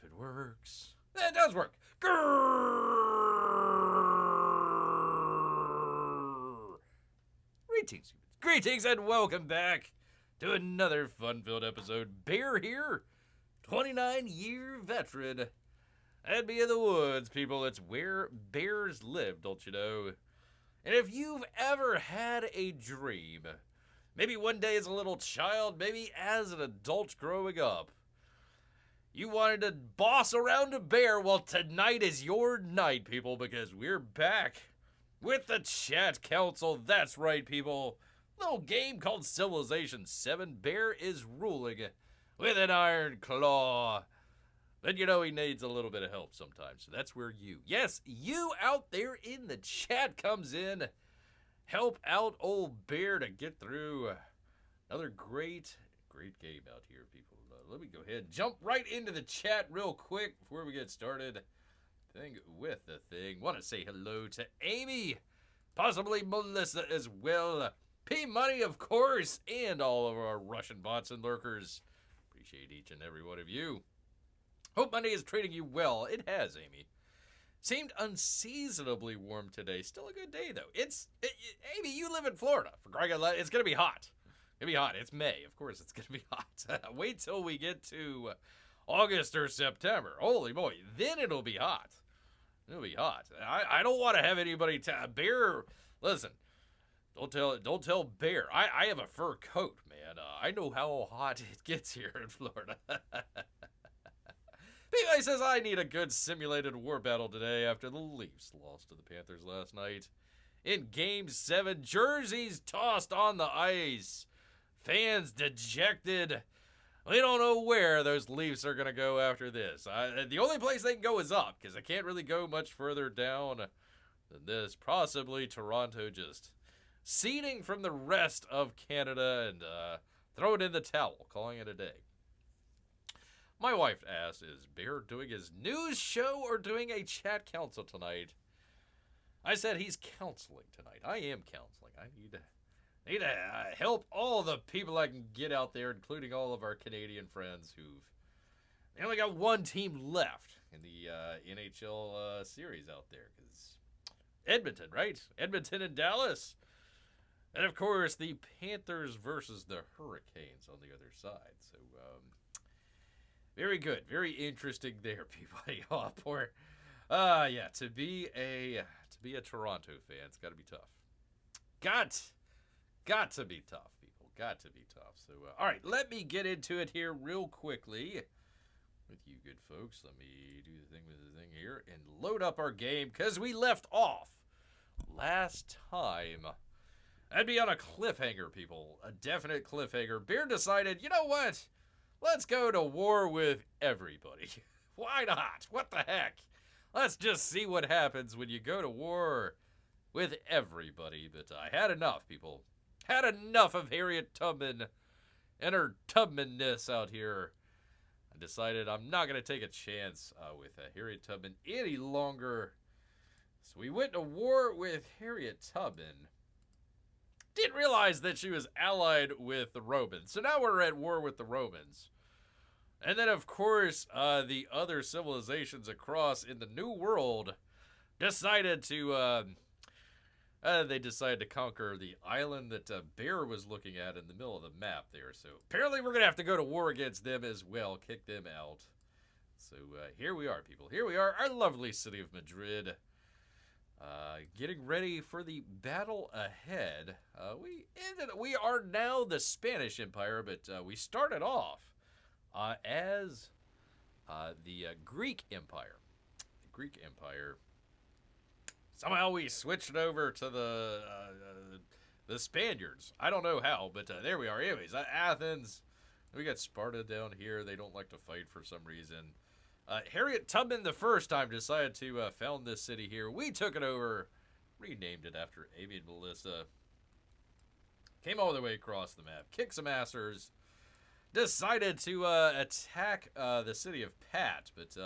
If it works. It does work. Grrrrr. Greetings, and welcome back to another fun-filled episode. Bear here, 29-year veteran. That'd be in the woods, people. It's where bears live, don't you know? And if you've ever had a dream, maybe one day as a little child, maybe as an adult growing up, you wanted to boss around a bear, well, tonight is your night, people, because we're back with the Chat Council. That's right, people. Little game called Civilization 7. Bear is ruling with an iron claw. But you know he needs a little bit of help sometimes, so that's where you, yes, you out there in the chat comes in. Help out old Bear to get through another great game out here, people. Let me go ahead and jump right into the chat real quick before we get started. Thing with the thing. Want to say hello to Amy, possibly Melissa as well. P-Money, of course, and all of our Russian bots and lurkers. Appreciate each and every one of you. Hope Monday is treating you well. It has, Amy. Seemed unseasonably warm today. Still a good day, though. Amy, you live in Florida. For crying out loud, it's going to be hot. It's going to be hot. It's May. Of course it's going to be hot. Wait till we get to August or September. Holy boy. Then it'll be hot. It'll be hot. I don't want to have anybody Bear, listen. Don't tell Bear. I have a fur coat, man. I know how hot it gets here in Florida. P.I. says, I need a good simulated war battle today after the Leafs lost to the Panthers last night. In Game 7, jerseys tossed on the ice. Fans dejected. We don't know where those Leafs are going to go after this. The only place they can go is up, because they can't really go much further down than this. Possibly Toronto just ceding from the rest of Canada and throwing in the towel, calling it a day. My wife asked, is Bear doing his news show or doing a chat council tonight? I said he's counseling tonight. I am counseling. I need to help all the people I can get out there, including all of our Canadian friends they only got one team left in the NHL series out there. Because Edmonton, right? Edmonton and Dallas. And, of course, the Panthers versus the Hurricanes on the other side. So, very good. Very interesting there, people. Oh, poor. Yeah, to be a Toronto fan, it's got to be tough. Got to be tough, people. Got to be tough. So, all right, let me get into it here real quickly with you good folks. Let me do the thing with the thing here and load up our game because we left off last time. That'd be on a cliffhanger, people. A definite cliffhanger. Bear decided, you know what? Let's go to war with everybody. Why not? What the heck? Let's just see what happens when you go to war with everybody. But I had enough, people. Had enough of Harriet Tubman and her Tubmanness out here. I decided I'm not going to take a chance with Harriet Tubman any longer. So we went to war with Harriet Tubman. Didn't realize that she was allied with the Romans. So now we're at war with the Romans. And then, of course, the other civilizations across in the New World decided to, they decided to conquer the island that Bear was looking at in the middle of the map there. So apparently we're going to have to go to war against them as well, kick them out. So here we are, people. Here we are, our lovely city of Madrid. Getting ready for the battle ahead. We are now the Spanish Empire, but we started off as the Greek Empire. The Greek Empire. Somehow we switched over to the Spaniards. I don't know how, but there we are. Anyways, Athens. We got Sparta down here. They don't like to fight for some reason. Harriet Tubman the first time decided to found this city here. We took it over, renamed it after Amy and Melissa. Came all the way across the map, kicked some assers, decided to attack the city of Pat, but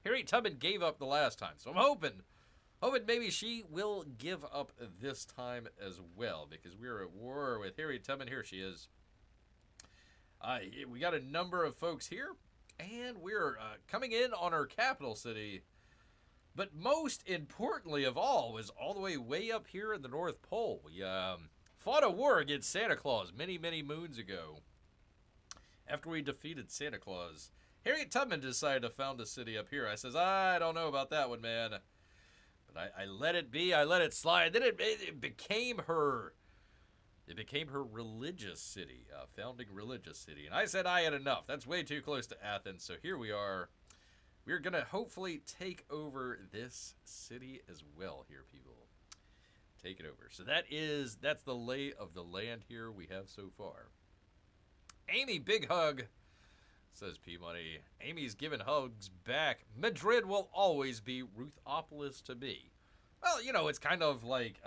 Harriet Tubman gave up the last time. So I'm hoping maybe she will give up this time as well, because we're at war with Harriet Tubman. Here she is. We got a number of folks here. And we're coming in on our capital city. But most importantly of all was all the way up here in the North Pole. We fought a war against Santa Claus many, many moons ago. After we defeated Santa Claus, Harriet Tubman decided to found a city up here. I says, I don't know about that one, man. But I let it be. I let it slide. Then it became her. It became her religious city, founding religious city. And I said I had enough. That's way too close to Athens. So here we are. We're going to hopefully take over this city as well here, people. Take it over. So that's the lay of the land here we have so far. Amy, big hug, says P-Money. Amy's giving hugs back. Madrid will always be Ruthopolis to me. Well, it's kind of like,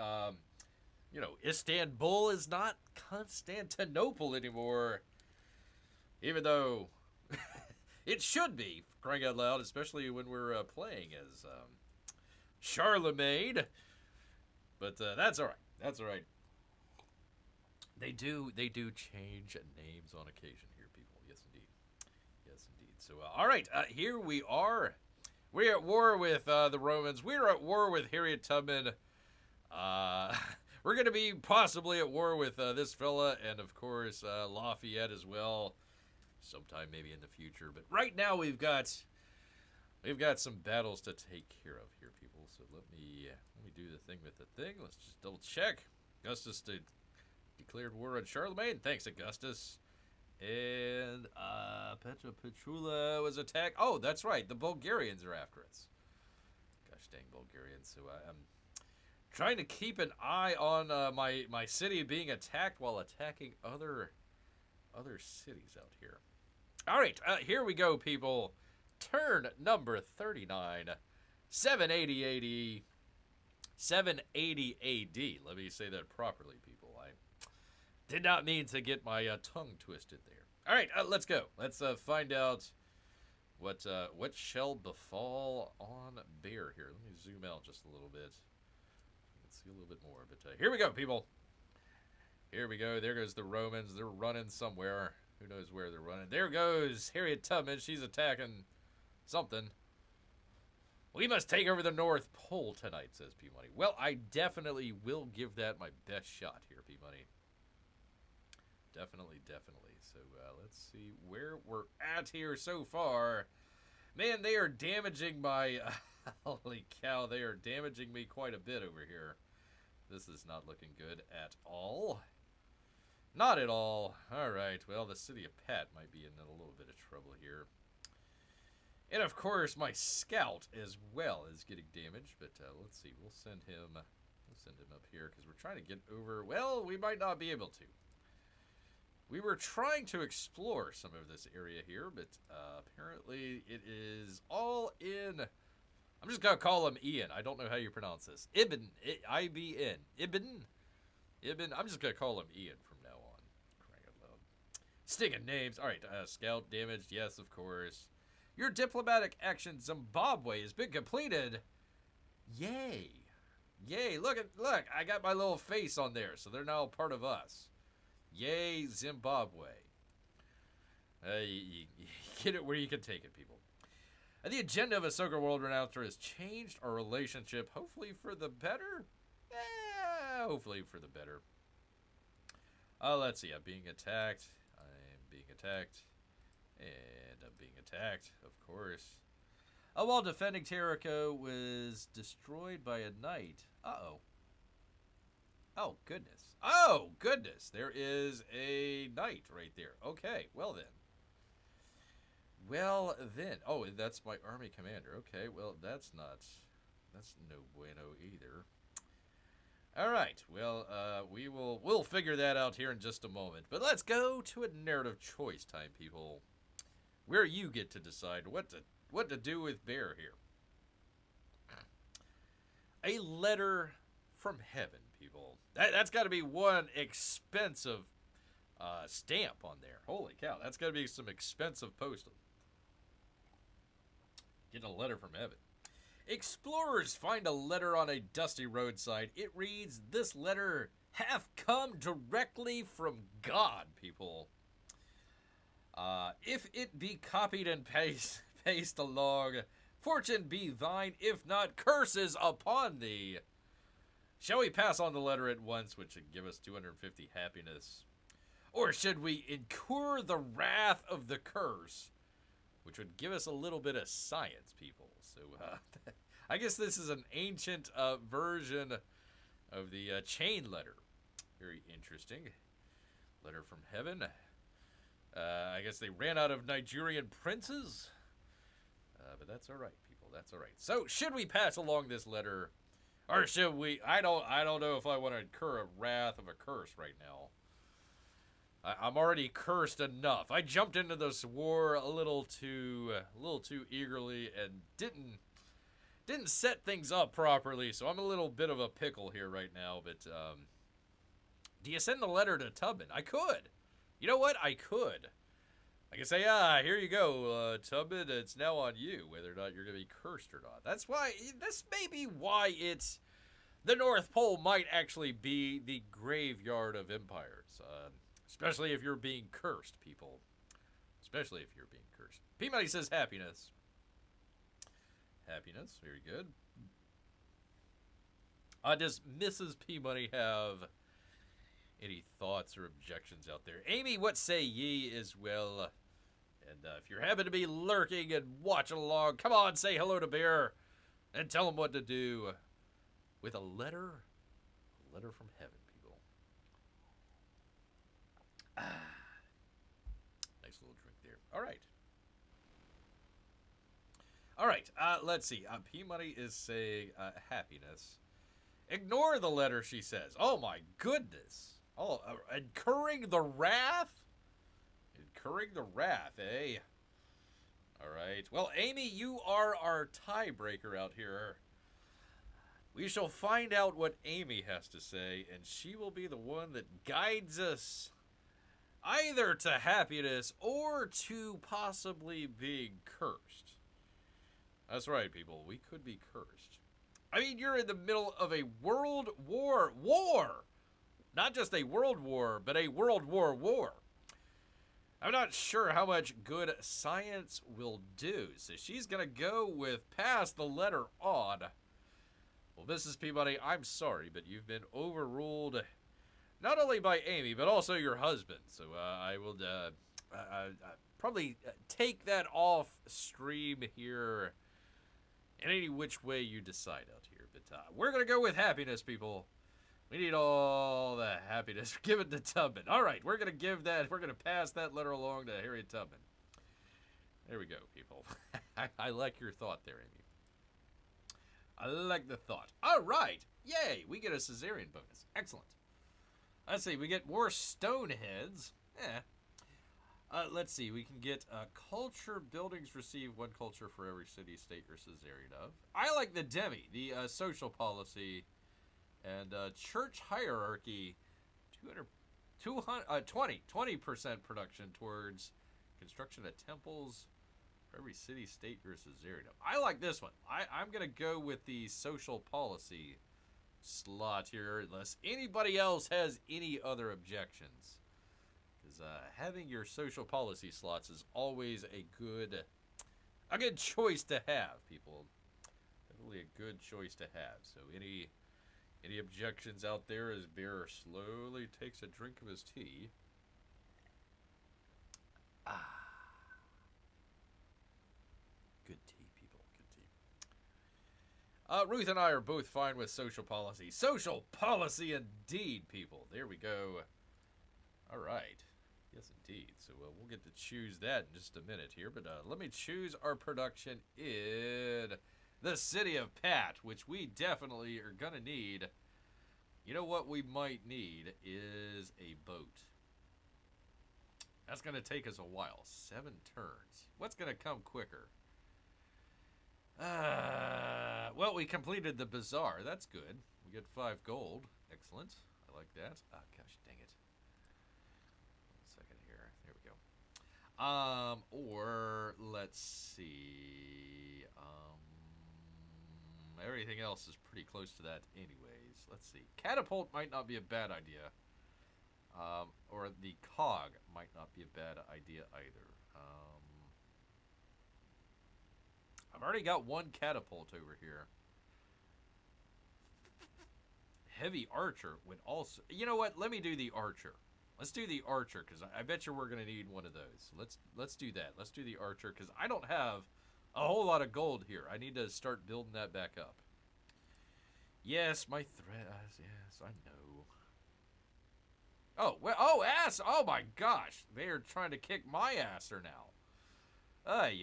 Istanbul is not Constantinople anymore. Even though it should be, crying out loud, especially when we're playing as Charlemagne. But that's all right. That's all right. They do change names on occasion here, people. Yes, indeed. Yes, indeed. So, all right, here we are. We're at war with the Romans. We're at war with Harriet Tubman. We're going to be possibly at war with this fella and, of course, Lafayette as well. Sometime maybe in the future. But right now we've got some battles to take care of here, people. So let me do the thing with the thing. Let's just double check. Augustus declared war on Charlemagne. Thanks, Augustus. And Petra Petrula was attacked. Oh, that's right. The Bulgarians are after us. Gosh dang Bulgarians. So I'm trying to keep an eye on my city being attacked while attacking other cities out here. All right, here we go, people. Turn number 39. 780 AD. Let me say that properly, people. I did not mean to get my tongue twisted there. All right, let's go. Let's find out what shall befall on Bear here. Let me zoom out just a little bit. You can see a little bit more. But here we go, people. Here we go. There goes the Romans. They're running somewhere. Who knows where they're running? There goes Harriet Tubman. She's attacking something. We must take over the North Pole tonight, says P-Money. Well, I definitely will give that my best shot here, P-Money. Definitely. So let's see where we're at here so far. Man, they are damaging my... holy cow, they are damaging me quite a bit over here. This is not looking good at all. Not at all. All right, well, the city of Pat might be in a little bit of trouble here. And, of course, my scout as well is getting damaged. But let's see, we'll send him up here because we're trying to get over... Well, we might not be able to. We were trying to explore some of this area here, but apparently it is all in... I'm just going to call him Ian. I don't know how you pronounce this. Ibn. I-B-N. Ibn. I'm just going to call him Ian from now on. Crying out loud. Stinging names. All right, scout damaged. Yes, of course. Your diplomatic action Zimbabwe has been completed. Yay. Look, I got my little face on there, so they're now part of us. Yay, Zimbabwe. You get it where you can take it, people. And the agenda of Ahsoka World Renouncer has changed our relationship, hopefully for the better? Yeah, hopefully for the better. Let's see, I'm being attacked. And I'm being attacked, of course. While defending Terrico was destroyed by a knight. Uh-oh. Oh, goodness. There is a knight right there. Okay, well then. Oh, that's my army commander. Okay, well, that's no bueno either. All right, well, we'll figure that out here in just a moment. But let's go to a narrative choice time, people, where you get to decide what to do with Bear here. A letter from heaven, people. That's got to be one expensive stamp on there. Holy cow, that's got to be some expensive postal. Getting a letter from heaven. Explorers find a letter on a dusty roadside. It reads, "This letter hath come directly from God," people. If it be copied and paste along, fortune be thine, if not curses upon thee. Shall we pass on the letter at once, which would give us 250 happiness? Or should we incur the wrath of the curse, which would give us a little bit of science, people? So, I guess this is an ancient version of the chain letter. Very interesting. Letter from heaven. I guess they ran out of Nigerian princes. But that's all right, people. That's all right. So, should we pass along this letter, or should we? I don't know if I want to incur a wrath of a curse right now. I'm already cursed enough. I jumped into this war a little too eagerly and didn't set things up properly. So I'm a little bit of a pickle here right now. But do you send the letter to Tubman? I could. You know what? I could. I can say, here you go, Tubman. It's now on you whether or not you're going to be cursed or not. That's may be why it's the North Pole might actually be the graveyard of empires. Especially if you're being cursed, people. Especially if you're being cursed. P-Money says happiness. Happiness, very good. Does Mrs. P-Money have any thoughts or objections out there? Amy, what say ye as well? And if you happen to be lurking and watching along, come on, say hello to Bear and tell him what to do with a letter from heaven. Nice little drink there. All right. Let's see. P-Money is saying happiness. Ignore the letter, she says. Oh, my goodness. Oh, incurring the wrath? Incurring the wrath, eh? All right. Well, Amy, you are our tiebreaker out here. We shall find out what Amy has to say, and she will be the one that guides us either to happiness or to possibly being cursed. That's right, people. We could be cursed. I mean, you're in the middle of a world war. Not just a world war, but a World War. I'm not sure how much good science will do. So she's going to go with pass the letter on. Well, Mrs. Peabody, I'm sorry, but you've been overruled. Not only by Amy, but also your husband. So I will probably take that off stream here in any which way you decide out here. But we're going to go with happiness, people. We need all the happiness. Give it to Tubman. All right, we're going to pass that letter along to Harriet Tubman. There we go, people. I like your thought there, Amy. I like the thought. All right. Yay, we get a cesarean bonus. Excellent. Let's see, we get more stone heads. Let's see, we can get culture buildings receive one culture for every city, state, or cesarean of. I like the demi, the social policy, and church hierarchy. 20% production towards construction of temples for every city, state, or cesarean of. I like this one. I'm going to go with the social policy slot here, unless anybody else has any other objections, because having your social policy slots is always a good choice to have, people. Definitely a good choice to have. So any objections out there as Bear slowly takes a drink of his tea. Good tea, people. Good tea. Ruth and I are both fine with social policy. Social policy indeed, people. There we go. All right. Yes, indeed. So we'll get to choose that in just a minute here. But let me choose our production in the city of Pat, which we definitely are going to need. You know what we might need is a boat. That's going to take us a while. 7 turns. What's going to come quicker? Well, we completed the bazaar. That's good. We get 5 gold. Excellent. I like that. Oh, gosh, dang it. 1 second here. There we go. Or let's see. Everything else is pretty close to that anyways. Let's see. Catapult might not be a bad idea. Or the cog might not be a bad idea either. I've already got one catapult over here. Heavy archer would also... You know what? Let me do the archer. Let's do the archer, because I bet you we're going to need one of those. Let's do that. Let's do the archer, because I don't have a whole lot of gold here. I need to start building that back up. Yes, my threat... yes, I know. Oh, well, oh, ass! Oh, my gosh. They are trying to kick my asser now. Ay.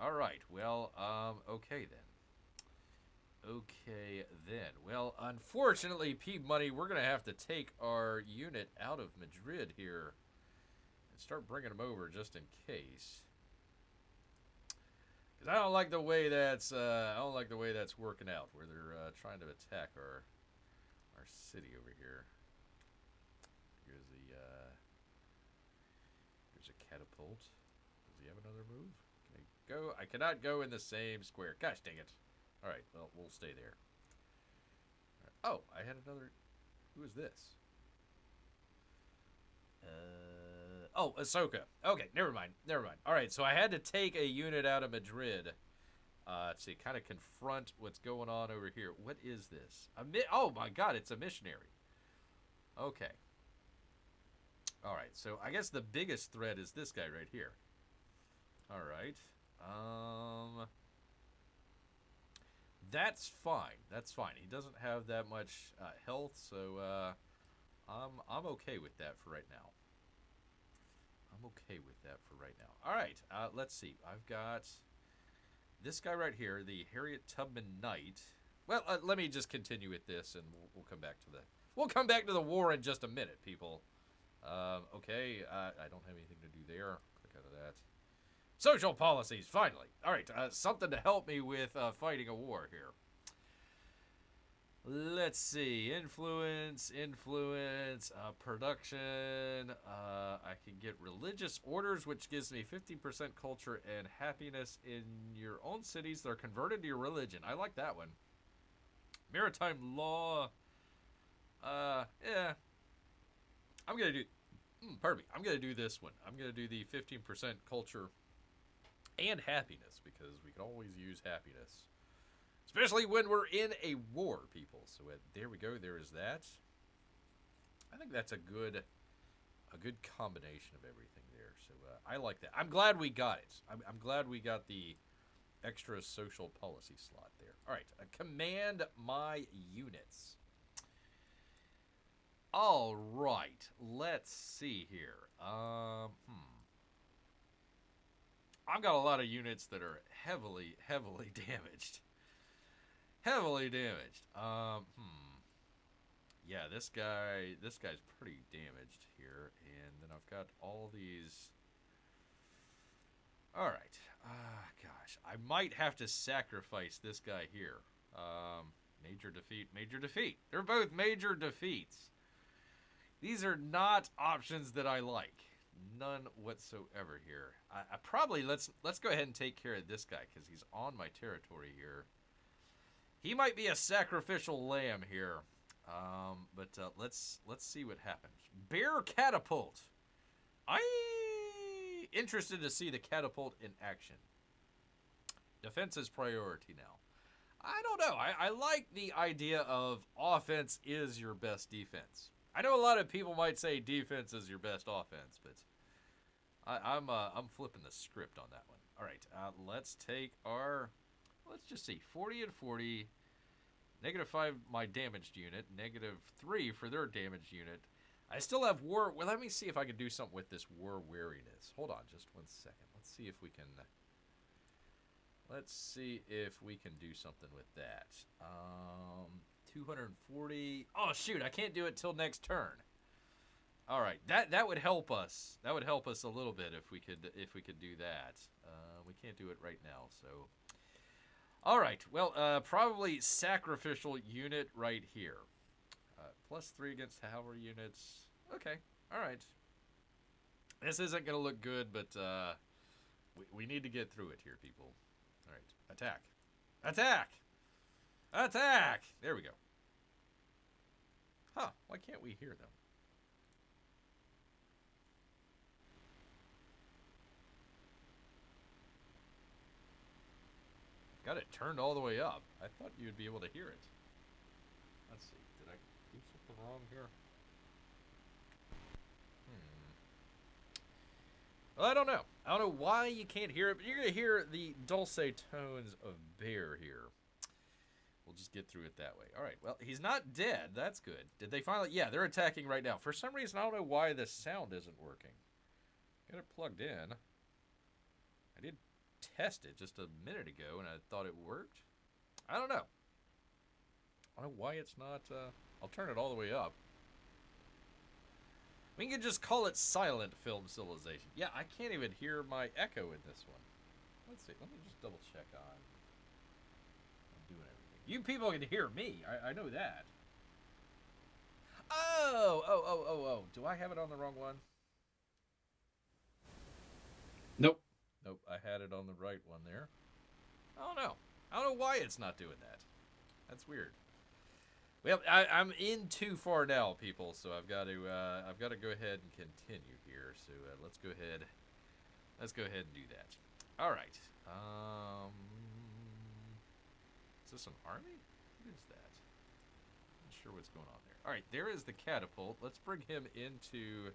All right, well, okay then. Okay then. Well, unfortunately, P-Money, we're going to have to take our unit out of Madrid here and start bringing them over just in case. Because I don't like the way that's working out, where they're trying to attack our city over here. Here's a catapult. Does he have another move? Can I go? I cannot go in the same square. Gosh dang it. Alright, well, we'll stay there. Right. Oh, I had another... Who is this? Oh, Ahsoka. Okay, never mind. Alright, so I had to take a unit out of Madrid to kind of confront what's going on over here. What is this? Oh my god, it's a missionary. Okay. Alright, so I guess the biggest threat is this guy right here. Alright. That's fine. That's fine. He doesn't have that much health, so I'm okay with that for right now. All right, let's see. I've got this guy right here, the Harriet Tubman Knight. Well, let me just continue with this, and we'll come back to the war in just a minute, people. Okay, I don't have anything to do there. Click out of that. Social policies, finally. All right, something to help me with fighting a war here. Let's see. Influence, production. I can get religious orders, which gives me 15% culture and happiness in your own cities that are converted to your religion. I like that one. Maritime law. Yeah. I'm going to do... pardon me. I'm going to do this one. I'm going to do the 15% culture and happiness, because we can always use happiness. Especially when we're in a war, people. So there we go. There is that. I think that's a good combination of everything there. So I like that. I'm glad we got it. I'm glad we got the extra social policy slot there. All right. Command my units. All right. Let's see here. I've got a lot of units that are heavily damaged. Yeah, this guy's pretty damaged here, and then I've got all these. All right. Gosh, I might have to sacrifice this guy here. Major defeat. They're both major defeats. These are not options that I like. None whatsoever here. I probably let's go ahead and take care of this guy, because he's on my territory here. He might be a sacrificial lamb here, but let's see what happens. Bear catapult. I interested to see the catapult in action. Defense is priority now. I don't know. I like the idea of offense is your best defense. I know a lot of people might say defense is your best offense, but I'm flipping the script on that one. All right, let's take our... Let's just see, 40 and 40, -5 my damaged unit, -3 for their damaged unit. I still have war. Well, let me see if I can do something with this war weariness. Hold on just 1 second. Let's see if we can do something with that. 240. Oh shoot, I can't do it till next turn. All right, that would help us. That would help us a little bit if we could do that. We can't do it right now, so... All right, well, probably sacrificial unit right here. +3 against cavalry units. Okay, all right. This isn't going to look good, but we need to get through it here, people. All right, attack. Attack! There we go. Huh, why can't we hear them? Got it turned all the way up. I thought you'd be able to hear it. Let's see. Did I do something wrong here? Well, I don't know. I don't know why you can't hear it, but you're going to hear the dulcet tones of Bear here. We'll just get through it that way. All right. Well, he's not dead. That's good. Did they finally? Yeah, they're attacking right now. For some reason, I don't know why the sound isn't working. Got it plugged in. I did test it just a minute ago, and I thought it worked. I don't know. I don't know why it's not. I'll turn it all the way up. We can just call it silent film civilization. Yeah, I can't even hear my echo in this one. Let's see. Let me just double check on. I'm doing everything. You people can hear me. I know that. Oh. Do I have it on the wrong one? Nope. Nope, I had it on the right one there. I don't know. I don't know why it's not doing that. That's weird. Well, I'm in too far now, people. So I've got to go ahead and continue here. So let's go ahead. Let's go ahead and do that. All right. Is this an army? What is that? Not sure what's going on there. All right, there is the catapult. Let's bring him into.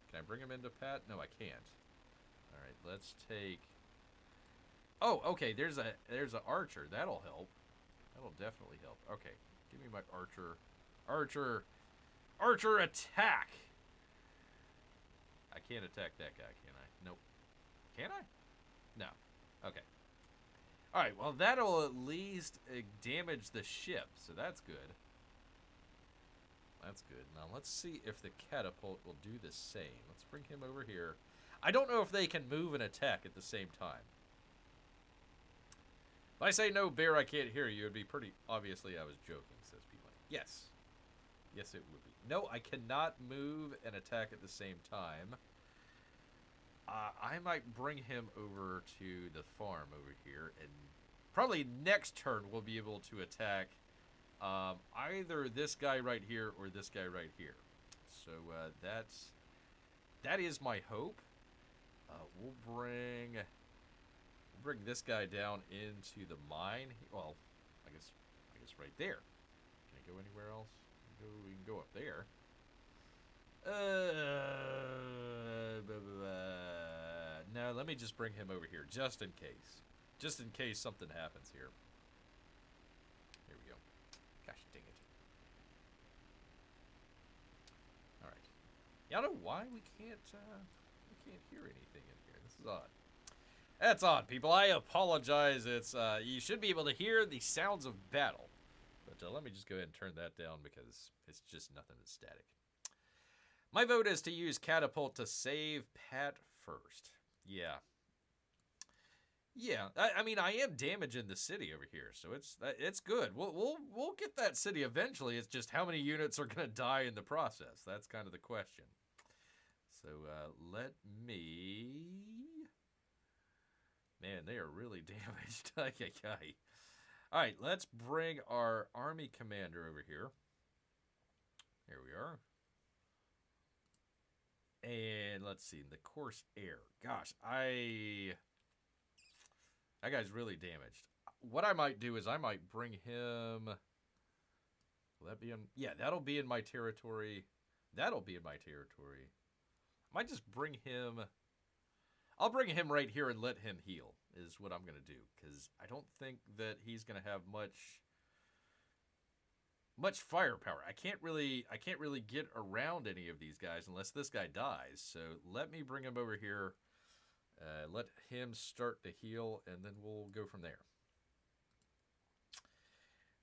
Can I bring him into Pat? No, I can't. All right, let's take. Oh, okay. There's an archer. That'll help. That'll definitely help. Okay. Give me my archer. Archer attack! I can't attack that guy, can I? Nope. Can I? No. Okay. Alright, well that'll at least damage the ship, so that's good. That's good. Now let's see if the catapult will do the same. Let's bring him over here. I don't know if they can move and attack at the same time. If I say no, Bear, I can't hear you, it'd be pretty obviously I was joking, says P1. Yes. Yes, it would be. No, I cannot move and attack at the same time. I might bring him over to the farm over here, and probably next turn we'll be able to attack either this guy right here or this guy right here. So that is my hope. We'll bring this guy down into the mine. Well, I guess right there. Can I go anywhere else? We can go up there. No, let me just bring him over here, just in case. Just in case something happens here. Here we go. Gosh dang it. Alright. Yeah, I don't know why we can't hear anything in here. This is odd. That's odd, people. I apologize. It's you should be able to hear the sounds of battle. But let me just go ahead and turn that down because it's just nothing but static. My vote is to use catapult to save Pat first. Yeah. Yeah. I mean, I am damaging the city over here, so it's good. We'll get that city eventually. It's just how many units are going to die in the process. That's kind of the question. So let me. Man, they are really damaged. All right, let's bring our army commander over here. Here we are. And let's see, the Corsair. Gosh, that guy's really damaged. What I might do is I might bring him. Will that be in? Yeah, that'll be in my territory. That'll be in my territory. I might just bring him. I'll bring him right here and let him heal, is what I'm going to do. Because I don't think that he's going to have much firepower. I can't really get around any of these guys unless this guy dies. So let me bring him over here. Let him start to heal, and then we'll go from there.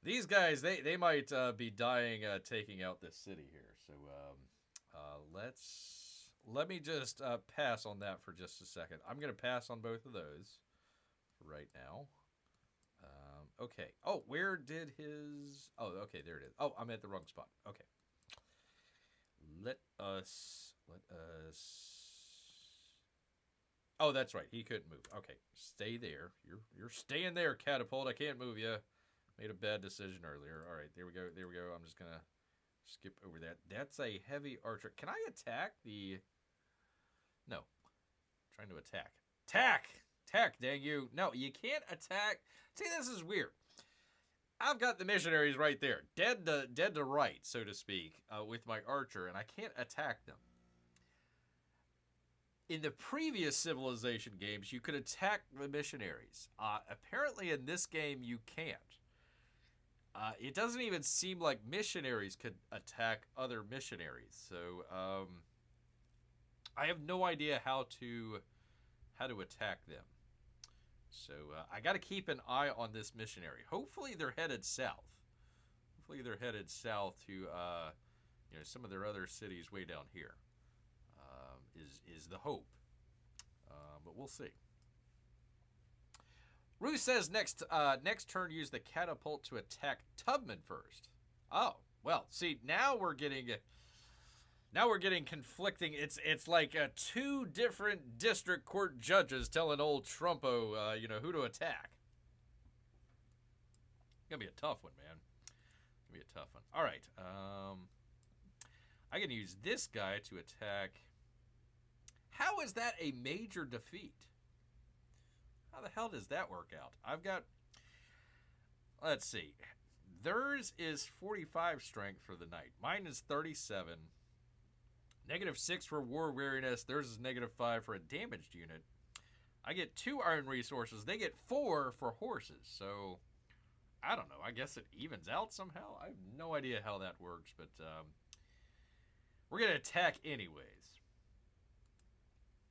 These guys, they might be dying taking out this city here. So let me just pass on that for just a second. I'm going to pass on both of those right now. Okay. Oh, where did his... Oh, okay, there it is. Oh, I'm at the wrong spot. Okay. Let us... Oh, that's right. He couldn't move. Okay, stay there. You're staying there, catapult. I can't move you. Made a bad decision earlier. All right, there we go. There we go. I'm just going to skip over that. That's a heavy archer. Can I attack the... No. I'm trying to attack. Attack! Attack, dang you. No, you can't attack. See, this is weird. I've got the missionaries right there, dead to right, so to speak, with my archer, and I can't attack them. In the previous Civilization games, you could attack the missionaries. Apparently, in this game, you can't. It doesn't even seem like missionaries could attack other missionaries. So, I have no idea how to attack them. So I got to keep an eye on this missionary. Hopefully they're headed south. Hopefully they're headed south to some of their other cities way down here. Is the hope. But we'll see. Ruth says next turn use the catapult to attack Tubman first. Oh, well, see, now we're getting conflicting. It's like two different district court judges telling old Trumpo, who to attack. Gonna be a tough one, man. Gonna be a tough one. All right. I can use this guy to attack. How is that a major defeat? How the hell does that work out? I've got. Let's see. Theirs is 45 strength for the knight. Mine is 37. -6 for war weariness. Theirs is -5 for a damaged unit. I get 2 iron resources. They get 4 for horses. So, I don't know. I guess it evens out somehow. I have no idea how that works, but we're going to attack anyways.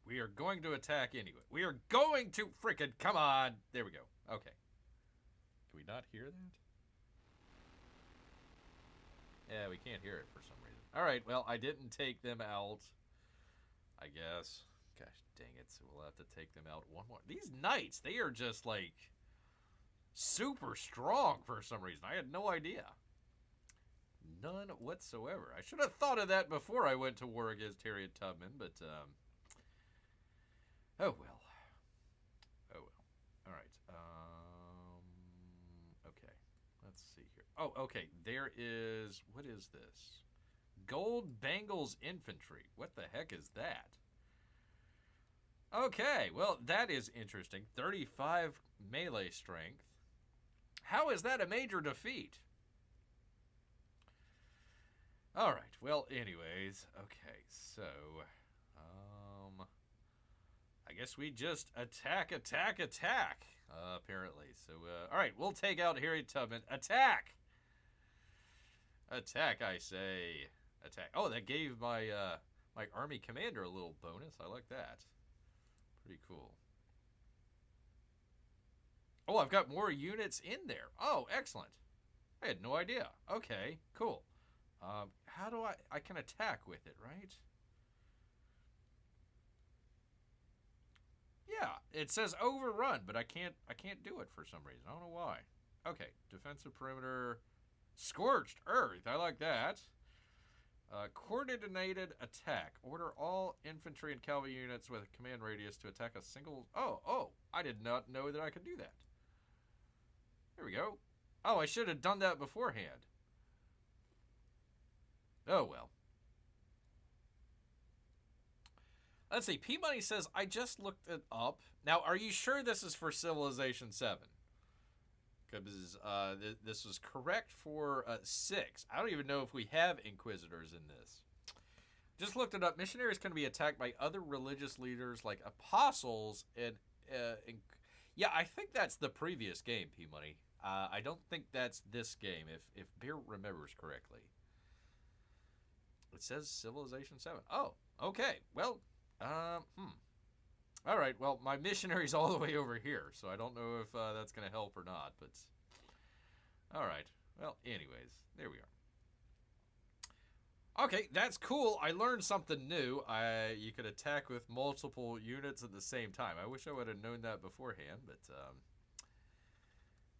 We are going to attack anyway. We are going to frickin' come on. There we go. Okay. Can we not hear that? Yeah, we can't hear it for some reason. All right, well, I didn't take them out, I guess. Gosh, dang it. So we'll have to take them out one more. These knights, they are just, like, super strong for some reason. I had no idea. None whatsoever. I should have thought of that before I went to war against Harriet Tubman, but, oh, well. Oh, well. All right. Okay. Let's see here. Oh, okay. There is... What is this? Gold Bangles Infantry. What the heck is that? Okay. Well, that is interesting. 35 melee strength. How is that a major defeat? All right. Well, anyways. Okay. So... I guess we just attack, apparently. So, all right, we'll take out Harriet Tubman. Attack! Attack, I say. Attack. Oh, that gave my my army commander a little bonus. I like that. Pretty cool. Oh, I've got more units in there. Oh, excellent. I had no idea. Okay, cool. How do I can attack with it, right? Yeah, it says overrun, but I can't do it for some reason. I don't know why. Okay, defensive perimeter, scorched earth. I like that. Coordinated attack. Order all infantry and cavalry units with a command radius to attack a single. Oh! I did not know that I could do that. There we go. Oh, I should have done that beforehand. Oh well. Let's see. P-Money says, I just looked it up. Now, are you sure this is for Civilization 7? Because this was correct for 6. I don't even know if we have Inquisitors in this. Just looked it up. Missionaries can be attacked by other religious leaders like apostles. Yeah, I think that's the previous game, P-Money. I don't think that's this game, if Bear remembers correctly. It says Civilization 7. Oh, okay. Well... All right, well, my missionary's all the way over here, so I don't know if that's going to help or not, but... All right, well, anyways, there we are. Okay, that's cool. I learned something new. You could attack with multiple units at the same time. I wish I would have known that beforehand, but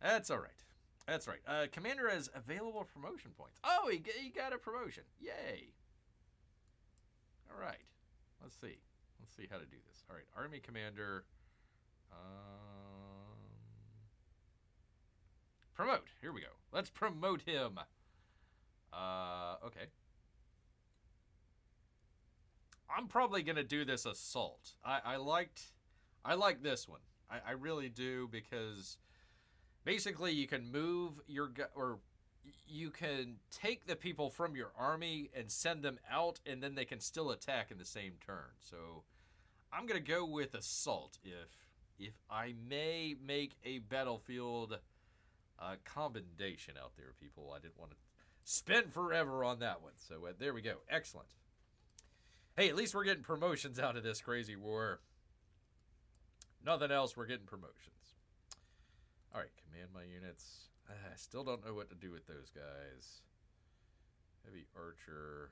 that's all right. That's right. Commander has available promotion points. Oh, he got a promotion. Yay. All right. Let's see. Let's see how to do this. All right, Army Commander. Promote. Here we go. Let's promote him. Okay. I'm probably gonna do this assault. I like this one. I really do, because basically you can move your or you can take the people from your army and send them out, and then they can still attack in the same turn. So I'm gonna go with assault if I may make a battlefield commendation out there, people. I didn't want to spend forever on that one. So there we go. Excellent. Hey, at least we're getting promotions out of this crazy war. Nothing else, we're getting promotions. All right, command my units. I still don't know what to do with those guys. Heavy archer.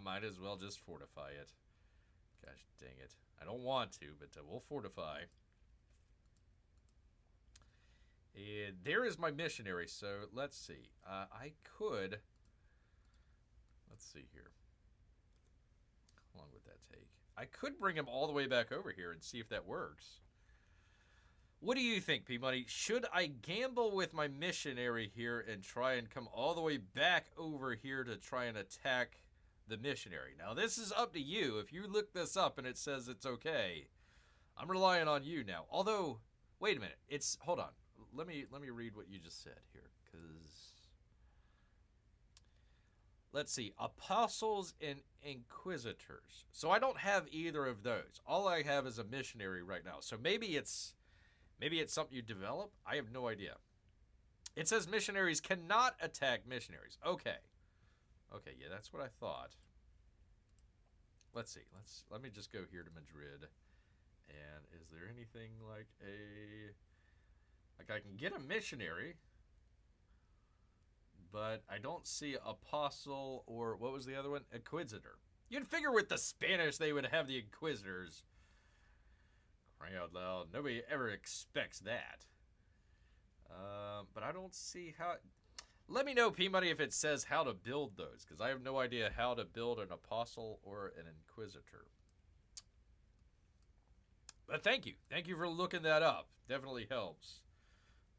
Might as well just fortify it. Gosh dang it. I don't want to, but we'll fortify. And there is my missionary, so let's see. I could... Let's see here. How long would that take? I could bring him all the way back over here and see if that works. What do you think, P-Money? Should I gamble with my missionary here and try and come all the way back over here to try and attack the missionary? Now, this is up to you. If you look this up and it says it's okay, I'm relying on you now. Although, wait a minute. Hold on. Let me read what you just said here, because let's see, apostles and inquisitors. So I don't have either of those. All I have is a missionary right now. So maybe it's something you develop. I have no idea. It says missionaries cannot attack missionaries. Okay, yeah, that's what I thought. Let's see. Let me just go here to Madrid. And is there anything like I can get a missionary, but I don't see apostle, or what was the other one? Inquisitor. You'd figure with the Spanish they would have the inquisitors. Crying out loud. Nobody ever expects that. But I don't see how... Let me know, P-Money, if it says how to build those, because I have no idea how to build an apostle or an inquisitor. But thank you. Thank you for looking that up. Definitely helps.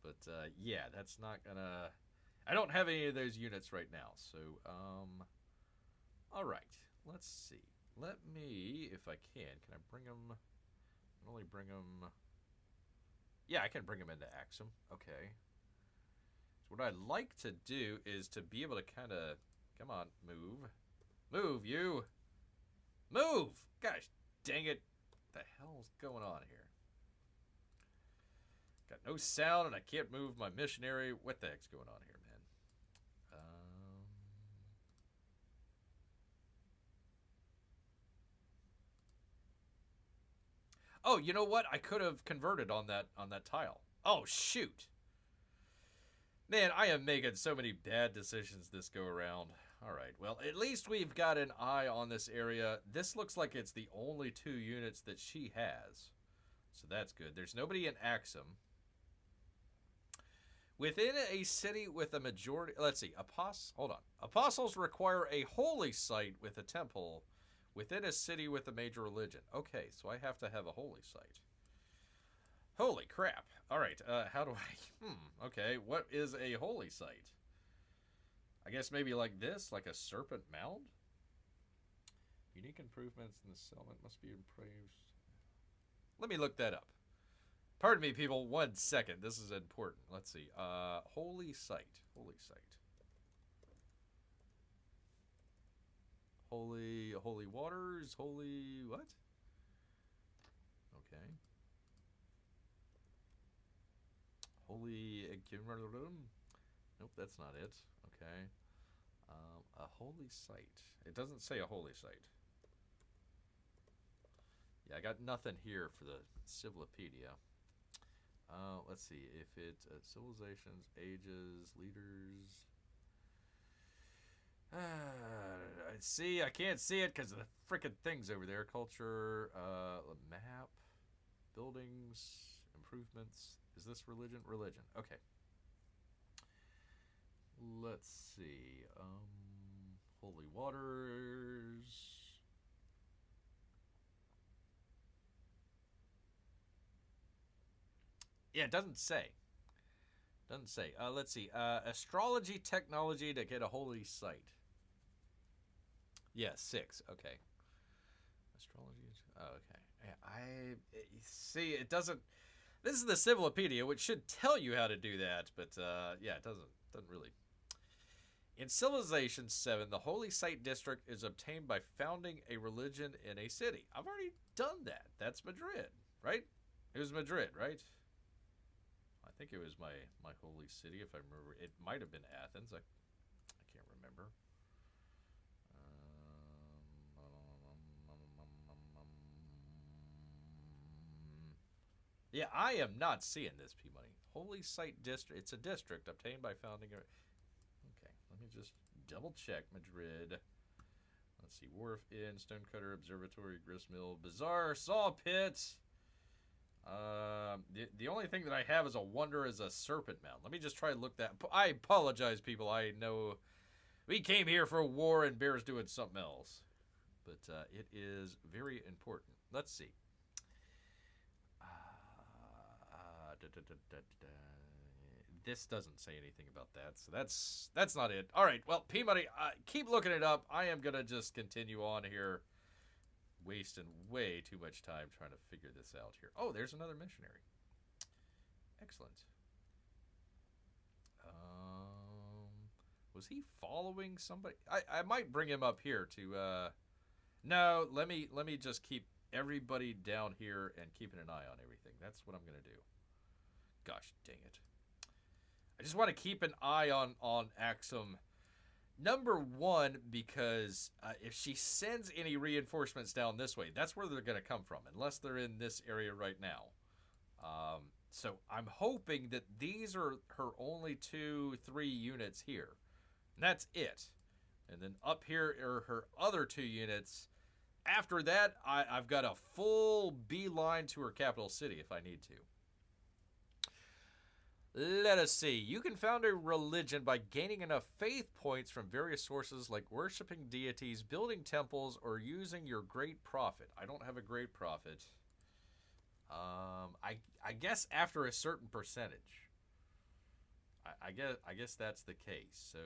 But, yeah, that's not gonna... I don't have any of those units right now, so, all right. Let's see. Let me, if I can I bring them... I can only bring them... Yeah, I can bring them into Axum. Okay. So what I'd like to do is to be able to kind of... Come on, move. Move, you! Move! Gosh, dang it. What the hell's going on here? Got no sound and I can't move my missionary. What the heck's going on here, man? Oh, you know what? I could have converted on that tile. Oh, shoot. Man, I am making so many bad decisions this go around. All right, well, at least we've got an eye on this area. This looks like it's the only 2 units that she has. So that's good. There's nobody in Axum. Within a city with a majority... Let's see. Hold on. Apostles require a holy site with a temple within a city with a major religion. Okay, so I have to have a holy site. Holy crap. All right, how do I... okay, what is a holy site? I guess maybe like this, like a serpent mound? Unique improvements in the settlement must be improved. Let me look that up. Pardon me, people, 1 second. This is important. Let's see. Holy site. Holy site. Holy waters. Holy what? Okay. Holy... Nope, that's not it. Okay. A holy site. It doesn't say a holy site. Yeah, I got nothing here for the Civilopedia. Let's see if it civilizations, ages, leaders. See, I can't see it because of the freaking things over there. Culture, map, buildings, improvements. Is this religion? Religion. Okay. Let's see. Holy waters. Yeah, it doesn't say. Doesn't say. Let's see. Astrology technology to get a holy site. Yeah, 6. Okay. Astrology. Oh, okay. See. It doesn't. This is the Civilopedia, which should tell you how to do that, but yeah, it doesn't really. In Civilization 7, the Holy Site District is obtained by founding a religion in a city. I've already done that. That's Madrid, right? It was Madrid, right? I think it was my holy city, if I remember. It might have been Athens. I can't remember. Yeah, I am not seeing this, P Money. Holy Site District. It's a district obtained by founding a. Okay, let me just double check Madrid. Let's see. Wharf Inn, Stonecutter, Observatory, Gristmill, Bazaar, Saw Pit. The only thing that I have as a wonder is a Serpent Mound. Let me just try to look that. I apologize, people. I know we came here for a war and Bear's doing something else. But it is very important. Let's see. This doesn't say anything about that, so that's not it. All right, well, P-Money, keep looking it up. I am going to just continue on here, wasting way too much time trying to figure this out here. Oh, there's another missionary. Excellent. Was he following somebody? I might bring him up here to, no, let me just keep everybody down here and keeping an eye on everything. That's what I'm going to do. Gosh dang it. I just want to keep an eye on Axum. Number one, because if she sends any reinforcements down this way, that's where they're going to come from, unless they're in this area right now. So I'm hoping that these are her only 2-3 units here. And that's it. And then up here are her other 2 units. After that, I've got a full beeline to her capital city if I need to. Let us see. You can found a religion by gaining enough faith points from various sources like worshiping deities, building temples, or using your great prophet. I don't have a great prophet. I guess after a certain percentage. I guess that's the case. So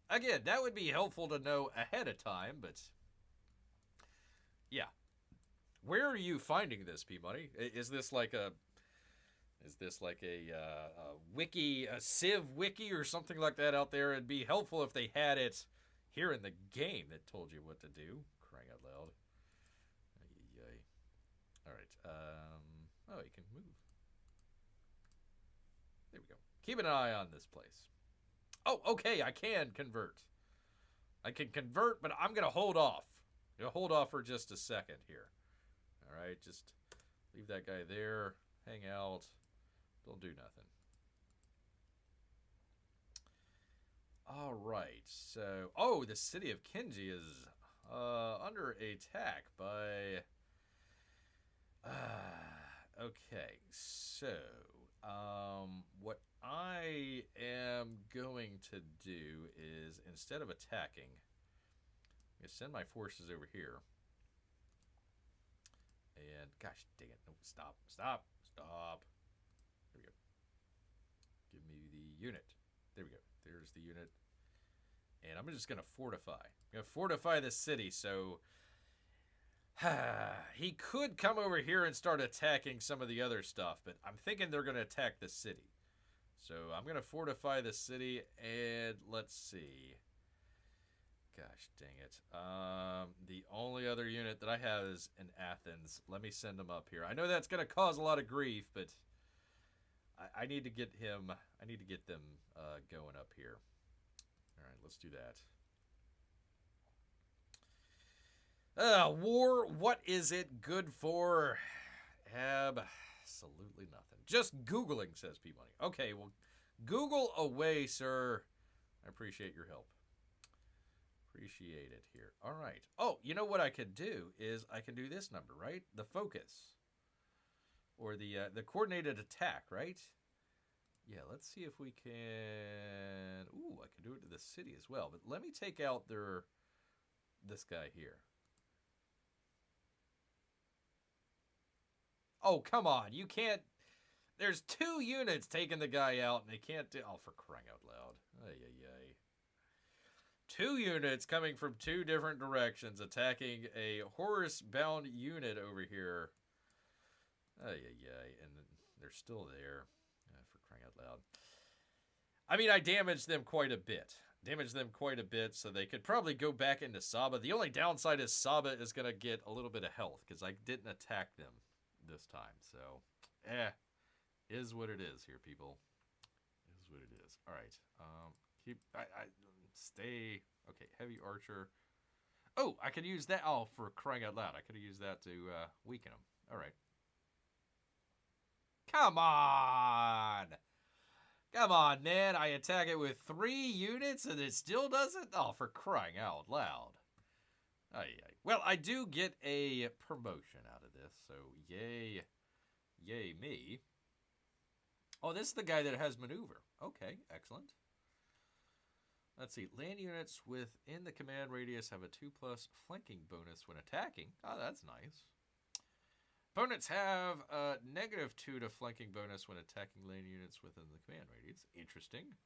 again, that would be helpful to know ahead of time, but yeah. Where are you finding this, P-Money? Is this like a wiki, a Civ wiki or something like that out there? It'd be helpful if they had it here in the game that told you what to do. Crying out loud. All right. Oh, you can move. There we go. Keep an eye on this place. Oh, okay. I can convert. I can convert, but I'm going to hold off. I'm going to hold off for just a second here. All right. Just leave that guy there. Hang out. Don't do nothing. All right. So, oh, the city of Kinji is under attack by. Okay. So, what I am going to do is instead of attacking, I'm going to send my forces over here. And gosh dang it! No, stop! There we go. Give me the unit. There we go. There's the unit. And I'm just going to fortify. I'm going to fortify the city, so he could come over here and start attacking some of the other stuff, but I'm thinking they're going to attack the city. So I'm going to fortify the city, and let's see. Gosh dang it. The only other unit that I have is in Athens. Let me send him up here. I know that's going to cause a lot of grief, but I need to get him. I need to get them going up here. All right, let's do that. War, what is it good for? Absolutely nothing. Just Googling, says P-Money. Okay, well, Google away, sir. I appreciate your help. Appreciate it here. All right. Oh, you know what I could do is I can do this number, right? The focus. Or the coordinated attack, right? Yeah, let's see if we can. Ooh, I can do it to the city as well. But let me take out this guy here. Oh, come on. You can't. There's 2 units taking the guy out, and they can't do... Oh, for crying out loud. Ay, ay, ay. 2 units coming from 2 different directions attacking a horse-bound unit over here. Ay, ay, ay. And they're still there. For crying out loud. I mean, I damaged them quite a bit. So they could probably go back into Saba. The only downside is Saba is going to get a little bit of health because I didn't attack them this time. So, is what it is here, people. Is what it is. All right. Stay. Okay, heavy archer. Oh, I could use that. Oh, for crying out loud. I could have used that to weaken them. All right. Come on. Come on, man. I attack it with 3 units and it still doesn't? Oh, for crying out loud. Aye, aye. Well, I do get a promotion out of this, so yay. Yay me. Oh, this is the guy that has maneuver. Okay, excellent. Let's see. Land units within the command radius have a 2+ flanking bonus when attacking. Oh, that's nice. Opponents have a -2 to flanking bonus when attacking land units within the command radius. Interesting.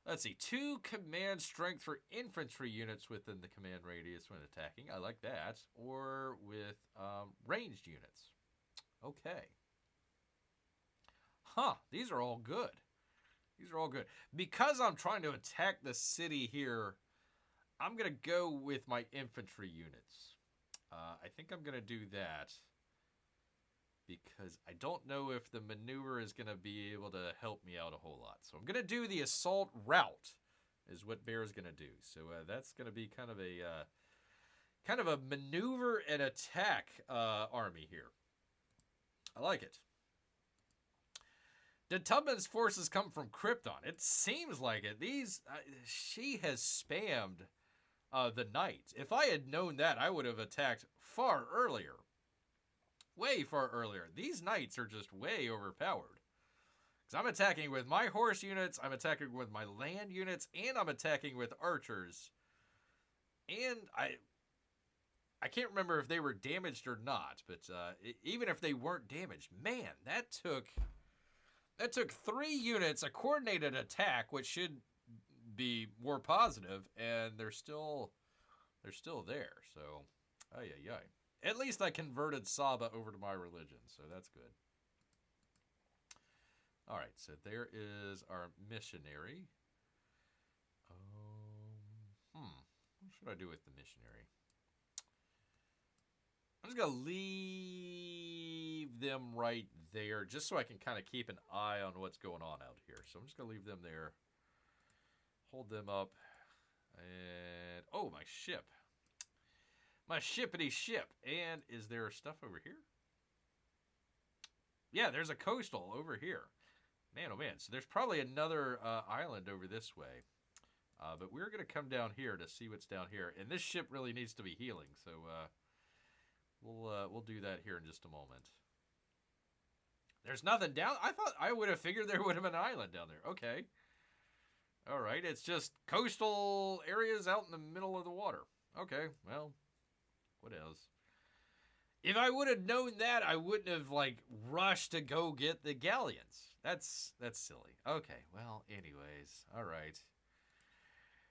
Let's see. 2 command strength for infantry units within the command radius when attacking. I like that. Or with ranged units. Okay. Huh. These are all good. These are all good. Because I'm trying to attack the city here, I'm going to go with my infantry units. I think I'm going to do that. Because I don't know if the maneuver is going to be able to help me out a whole lot. So I'm going to do the assault route, is what Bear is going to do. So that's going to be kind of a maneuver and attack army here. I like it. Did Tubman's forces come from Krypton? It seems like it. She has spammed the knights. If I had known that, I would have attacked far earlier. Way far earlier. These knights are just way overpowered. Because I'm attacking with my horse units, I'm attacking with my land units, and I'm attacking with archers. And I can't remember if they were damaged or not, but even if they weren't damaged, man, that took 3 units, a coordinated attack, which should be more positive, and they're still there. So, ay, ay, ay. At least I converted Saba over to my religion, so that's good. All right, so there is our missionary. What should I do with the missionary? I'm just going to leave them right there just so I can kind of keep an eye on what's going on out here. So I'm just going to leave them there. Hold them up. And, oh, my ship. My shippity ship. And is there stuff over here? Yeah, there's a coastal over here. Man, oh man. So there's probably another island over this way. But we're going to come down here to see what's down here. And this ship really needs to be healing. So we'll do that here in just a moment. There's nothing down. I would have figured there would have been an island down there. Okay. All right. It's just coastal areas out in the middle of the water. Okay. Well. What else? If I would have known that, I wouldn't have, rushed to go get the galleons. That's silly. Okay, well, anyways. All right.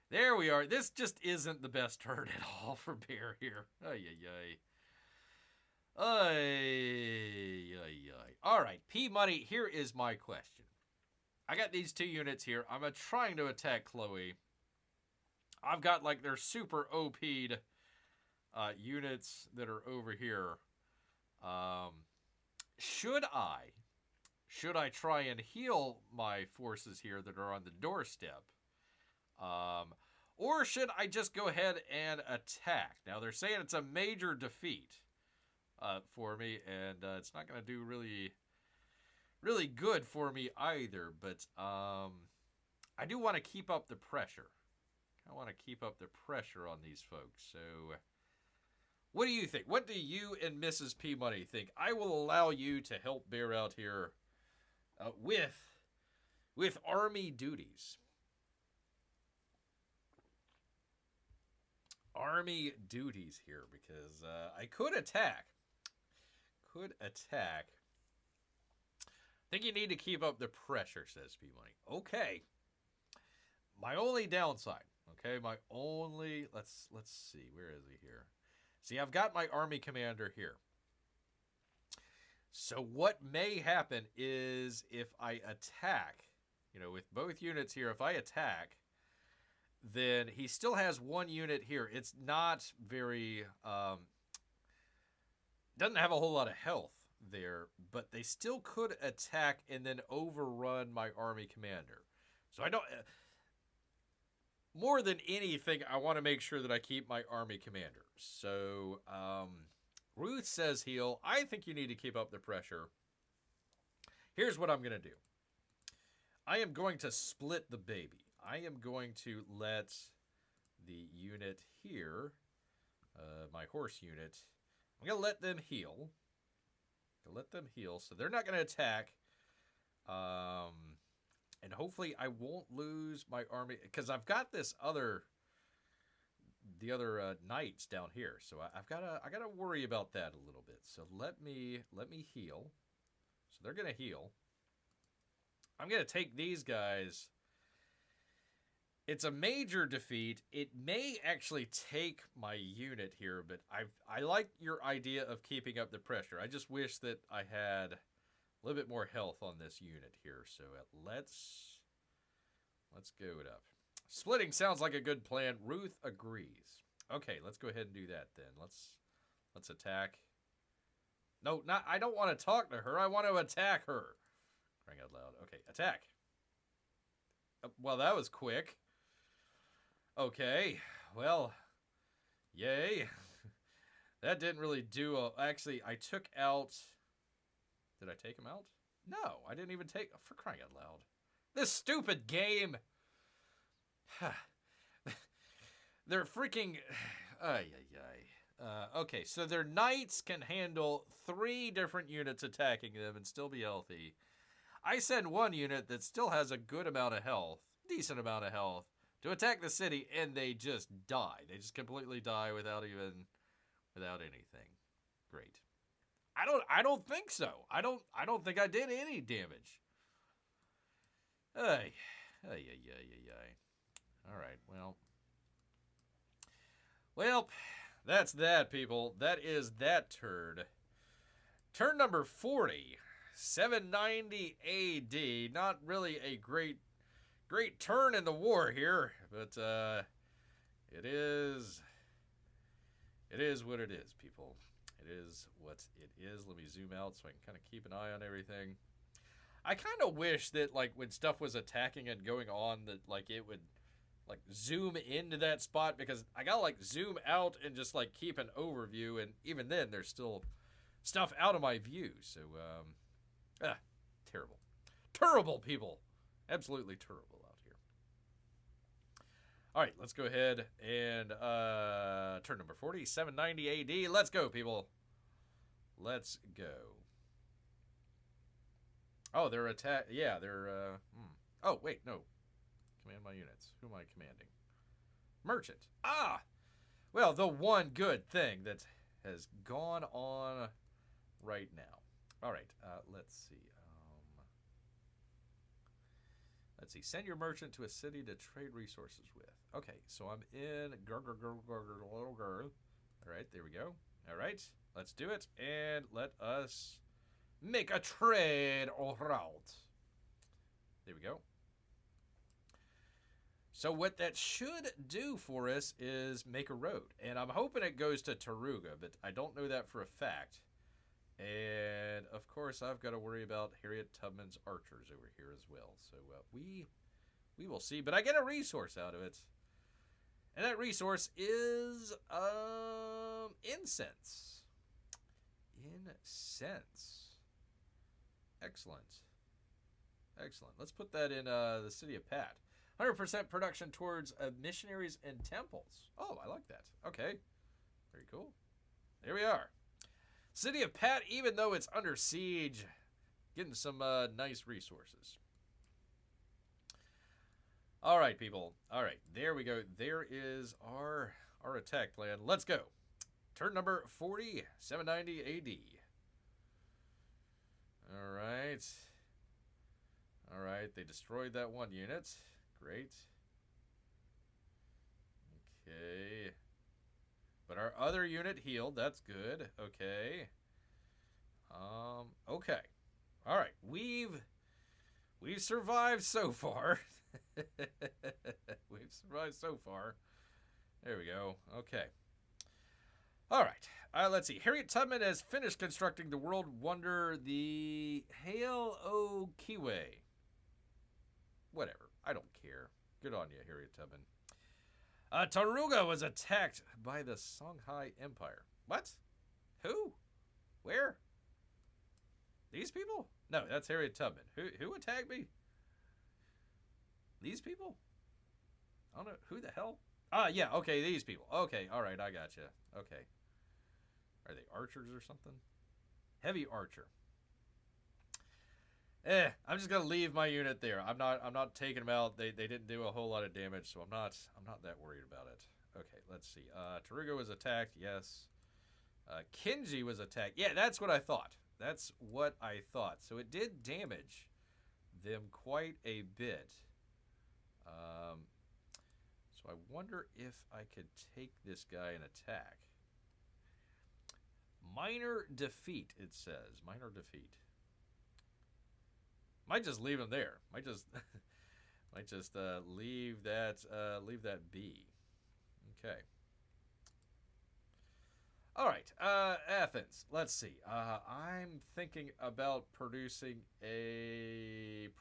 There we are. This just isn't the best turn at all for Bear here. Ay, ay, ay. Ay, ay, ay. All right, P-Money, here is my question. I got these 2 units here. I'm trying to attack Chloe. I've got, their super OP'd units that are over here. Should I try and heal my forces here that are on the doorstep? Or should I just go ahead and attack? Now, they're saying it's a major defeat for me, and it's not going to do really, really good for me either, but I do want to keep up the pressure. I want to keep up the pressure on these folks, so... What do you think? What do you and Mrs. P-Money think? I will allow you to help Bear out here with army duties. Army duties here, because I could attack. Think you need to keep up the pressure, says P Money. Okay. My only downside. Okay, my only let's see, where is he here? See, I've got my army commander here. So what may happen is if I attack, with both units here, if I attack, then he still has one unit here. It's not very doesn't have a whole lot of health there, but they still could attack and then overrun my army commander. So I don't more than anything, I want to make sure that I keep my army commander. So, Ruth says heal. I think you need to keep up the pressure. Here's what I'm going to do. I am going to split the baby. I am going to let the unit here, my horse unit, I'm going to let them heal. So they're not going to attack. And hopefully I won't lose my army, because I've got the other knights down here. So I gotta worry about that a little bit. So let me heal. So they're gonna heal. I'm gonna take these guys. It's a major defeat. It may actually take my unit here, but I like your idea of keeping up the pressure. I just wish that I had a little bit more health on this unit here. So let's go it up. Splitting sounds like a good plan. Ruth agrees. Okay, let's go ahead and do that then. Let's attack. No, I don't want to talk to her. I want to attack her. Crying out loud. Okay, attack. Well, that was quick. Okay, well, yay. That didn't really do actually, I took out... Did I take him out? No, I didn't even take... For crying out loud. This stupid game! They're freaking... Okay, so their knights can handle 3 different units attacking them and still be healthy. I send one unit that still has a good amount of health, decent amount of health, to attack the city, and they just die. They just completely die without anything. Great. I don't think so. I don't think I did any damage. Ay. All right, well, that's that, people. That is that turd. Turn number 40, 790 AD. Not really a great turn in the war here, but it is what it is, people. It is what it is. Let me zoom out so I can kind of keep an eye on everything. I kind of wish that, like, when stuff was attacking and going on, that, like, it would, like, zoom into that spot, because I gotta, like, zoom out and just, like, keep an overview, and even then there's still stuff out of my view. So, terrible. Terrible, people. Absolutely terrible out here. All right, let's go ahead and turn number 40, 790 AD. Let's go, people. Let's go. Oh, they're attack. Yeah, they're. Oh, wait, no. Command my units. Who am I commanding? Merchant. Ah! Well, the one good thing that has gone on right now. All right, let's see. Let's see. Send your merchant to a city to trade resources with. Okay, so I'm in Grrrrr. All right, there we go. All right, let's do it, and let us make a trade all right. There we go. So what that should do for us is make a road. And I'm hoping it goes to Taruga, but I don't know that for a fact. And, of course, I've got to worry about Harriet Tubman's archers over here as well. So we will see. But I get a resource out of it. And that resource is incense. Incense. Excellent. Excellent. Let's put that in the city of Pat. 100% production towards missionaries and temples. Oh, I like that. Okay. Very cool. There we are. City of Pat, even though it's under siege, getting some nice resources. All right, people. All right, there we go. There is our attack plan. Let's go. Turn number 40, 790 AD. All right. All right, they destroyed that one unit. Great. Okay. But our other unit healed. That's good. Okay. Okay. All right. We've survived so far. We've survived so far. There we go. Okay. All right. Let's see. Harriet Tubman has finished constructing the world wonder, the Hail O Kiwi. Whatever. I don't care. Good on you, Harriet Tubman. Taruga was attacked by the Songhai Empire. What? Who? Where? These people? No, that's Harriet Tubman. Who attacked me? These people? I don't know. Who the hell? Yeah. Okay, these people. Okay, all right. I got you. Okay. Are they archers or something? Heavy archer. I'm just gonna leave my unit there. I'm not taking them out. They didn't do a whole lot of damage, so I'm not that worried about it. Okay, let's see. Taruga was attacked. Yes. Kinji was attacked. Yeah, that's what I thought. That's what I thought. So it did damage them quite a bit. So I wonder if I could take this guy and attack. Minor defeat, it says. Minor defeat. Might just leave him there. Might just leave that be. Okay. All right, Athens. Let's see. I'm thinking about producing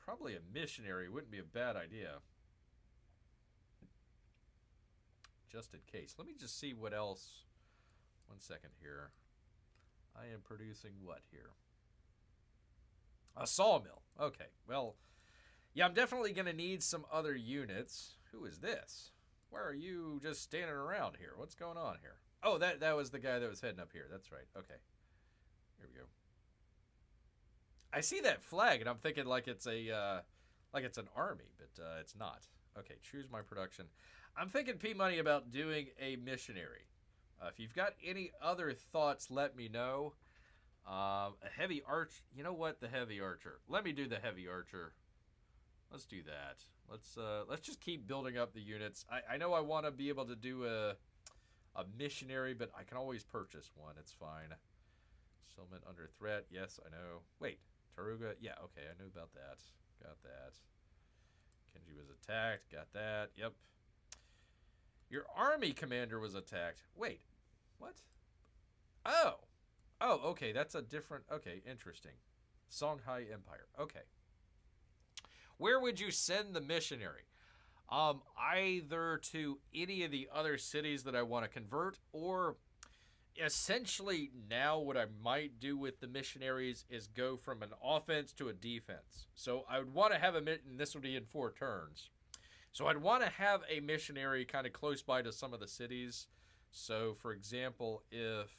probably a missionary. Wouldn't be a bad idea. Just in case. Let me just see what else. 1 second here. I am producing what here? A sawmill. Okay. Well, yeah, I'm definitely going to need some other units. Who is this? Why are you just standing around here? What's going on here? Oh, that was the guy that was heading up here. That's right. Okay. Here we go. I see that flag, and I'm thinking like it's an army, but it's not. Okay, choose my production. I'm thinking P-Money about doing a missionary. If you've got any other thoughts, let me know. A heavy archer. You know what? The heavy archer. Let me do the heavy archer. Let's do that. Let's just keep building up the units. I know I want to be able to do a missionary, but I can always purchase one. It's fine. Settlement under threat. Yes, I know. Wait, Taruga. Yeah, okay, I knew about that. Got that. Kenji was attacked. Got that. Yep. Your army commander was attacked. Wait, what? Oh, okay, that's a different. Okay, interesting. Songhai Empire. Okay. Where would you send the missionary? Either to any of the other cities that I want to convert, or essentially now what I might do with the missionaries is go from an offense to a defense. So I would want to have and this would be in 4 turns. So I'd want to have a missionary kind of close by to some of the cities. So for example, if,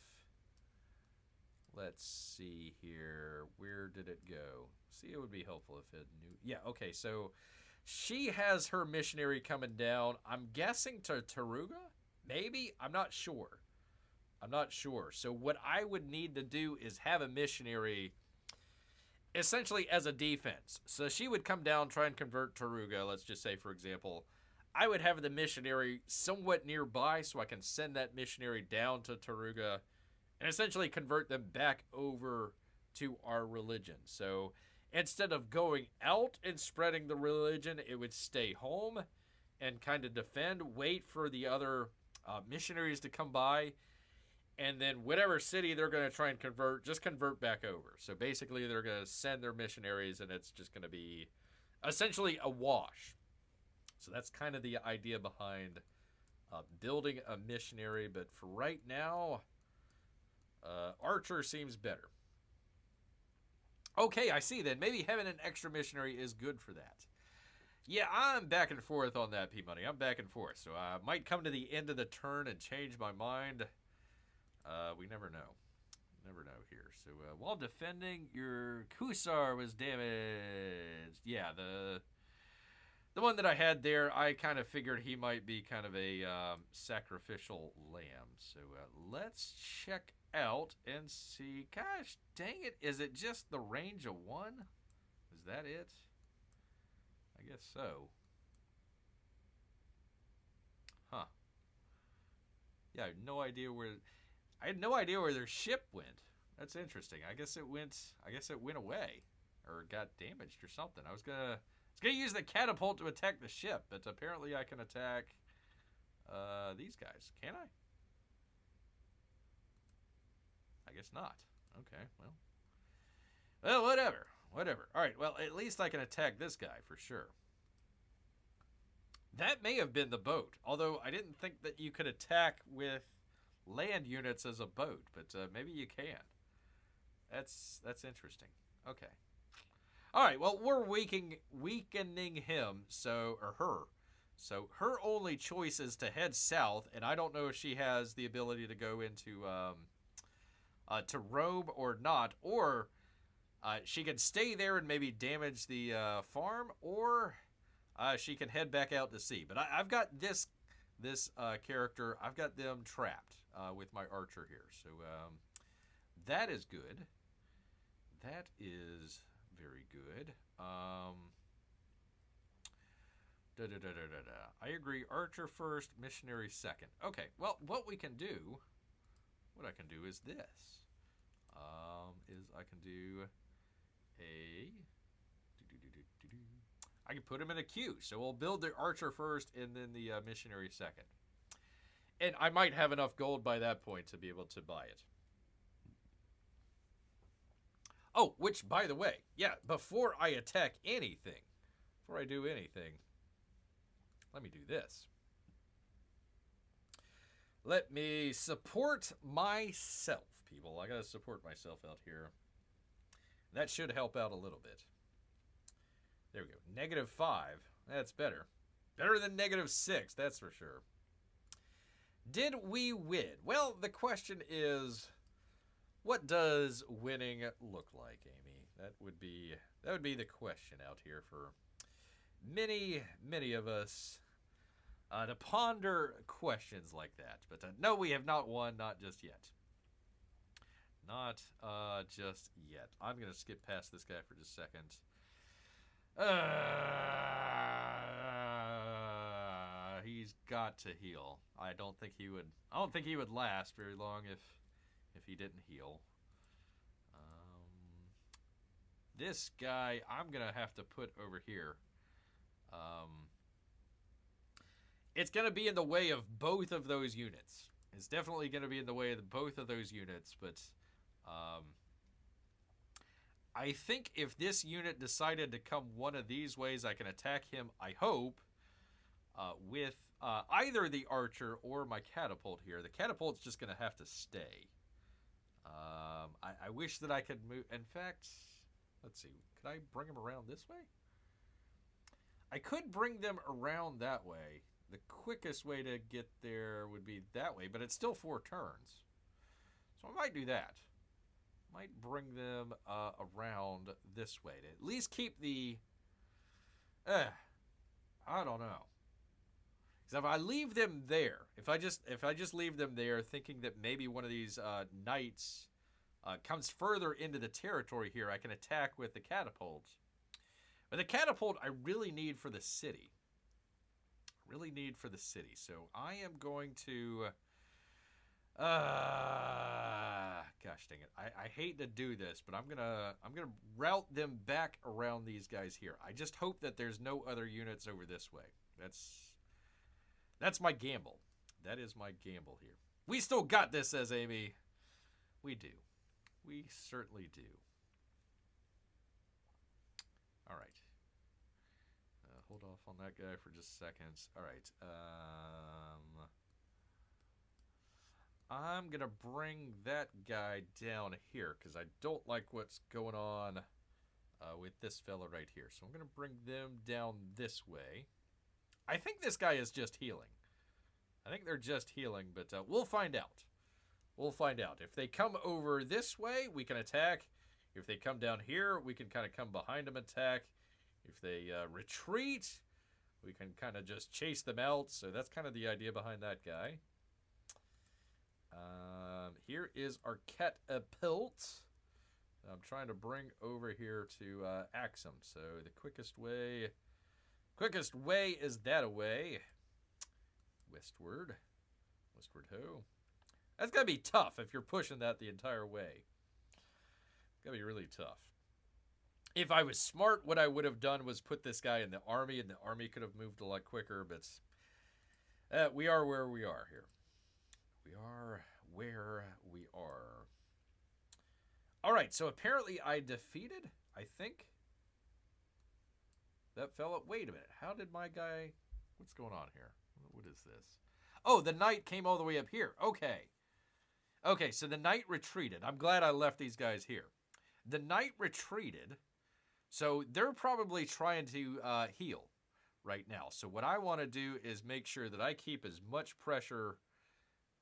let's see here, where did it go? See, it would be helpful if it knew. Yeah, okay, so she has her missionary coming down. I'm guessing to Taruga? Maybe? I'm not sure. So what I would need to do is have a missionary essentially as a defense. So she would come down, try and convert Taruga. Let's just say, for example, I would have the missionary somewhat nearby so I can send that missionary down to Taruga and essentially convert them back over to our religion. So instead of going out and spreading the religion, it would stay home and kind of defend, wait for the other missionaries to come by, and then whatever city they're going to try and convert, just convert back over. So basically they're going to send their missionaries, and it's just going to be essentially a wash. So that's kind of the idea behind building a missionary. But for right now, Archer seems better. Okay, I see then. Maybe having an extra missionary is good for that. Yeah, I'm back and forth on that, P-Money. I'm back and forth. So I might come to the end of the turn and change my mind. We never know. Never know here. So while defending, your Kusar was damaged. Yeah, the one that I had there, I kind of figured he might be kind of a sacrificial lamb. So let's check out and see. Gosh, dang it. Is it just the range of 1? Is that it? I guess so. Huh. Yeah, I had no idea where. I had no idea where their ship went. That's interesting. I guess it went. I guess it went away, or got damaged or something. I was gonna use the catapult to attack the ship, but apparently I can attack these guys. Can I? I guess not. Okay. Well, whatever. Whatever. All right. Well, at least I can attack this guy for sure. That may have been the boat, although I didn't think that you could attack with land units as a boat, but maybe you can. That's interesting. Okay. All right. Well, we're weakening him, or her. So her only choice is to head south, and I don't know if she has the ability to go into to Rome or not, or she can stay there and maybe damage the farm, or she can head back out to sea. But I've got this character. I've got them trapped with my archer here. So that is good. That is very good. I agree. Archer first, missionary second. Okay. Well, what I can do is this. I can do I can put him in a queue. So we'll build the archer first and then the missionary second. And I might have enough gold by that point to be able to buy it. Oh, which, by the way, yeah, before I attack anything, before I do anything, let me do this. Let me support myself, people. I got to support myself out here. That should help out a little bit. There we go. -5. That's better. Better than -6, that's for sure. Did we win? Well, the question is, what does winning look like, Amy? That would be the question out here for many of us to ponder questions like that. But no, we have not won, not just yet. Not just yet. I'm going to skip past this guy for just a second. He's got to heal. I don't think he would last very long if he didn't heal. This guy I'm gonna have to put over here. It's gonna be in the way of both of those units. It's definitely gonna be in the way of both of those units, but I think if this unit decided to come one of these ways, I can attack him, I hope, with either the archer or my catapult here. The catapult's just going to have to stay. I wish that I could move. In fact, let's see. Could I bring him around this way? I could bring them around that way. The quickest way to get there would be that way, but it's still 4 turns. So I might do that. Might bring them around this way to at least keep the. I don't know. Because if I leave them there, if I just leave them there, thinking that maybe one of these knights comes further into the territory here, I can attack with the catapult. But the catapult I really need for the city. So I am going to. Gosh dang it! I hate to do this, but I'm gonna route them back around these guys here. I just hope that there's no other units over this way. That's my gamble. That is my gamble here. We still got this, says Amy. We do. We certainly do. All right. Hold off on that guy for just seconds. All right. I'm going to bring that guy down here because I don't like what's going on with this fella right here. So I'm going to bring them down this way. I think this guy is just healing. I think they're just healing, but we'll find out. We'll find out. If they come over this way, we can attack. If they come down here, we can kind of come behind them and attack. If they retreat, we can kind of just chase them out. So that's kind of the idea behind that guy. Here is our catapult. I'm trying to bring over here to axe him. So the quickest way Quickest way is that away. Westward. Westward ho. That's got to be tough if you're pushing that the entire way. Got to be really tough. If I was smart, what I would have done was put this guy in the army, and the army could have moved a lot quicker, but we are where we are here. We are where we are. All right, so apparently I defeated, I think, that fella. Wait a minute. How did my guy... What's going on here? What is this? Oh, the knight came all the way up here. Okay. Okay, so the knight retreated. I'm glad I left these guys here. The knight retreated, so they're probably trying to heal right now. So what I want to do is make sure that I keep as much pressure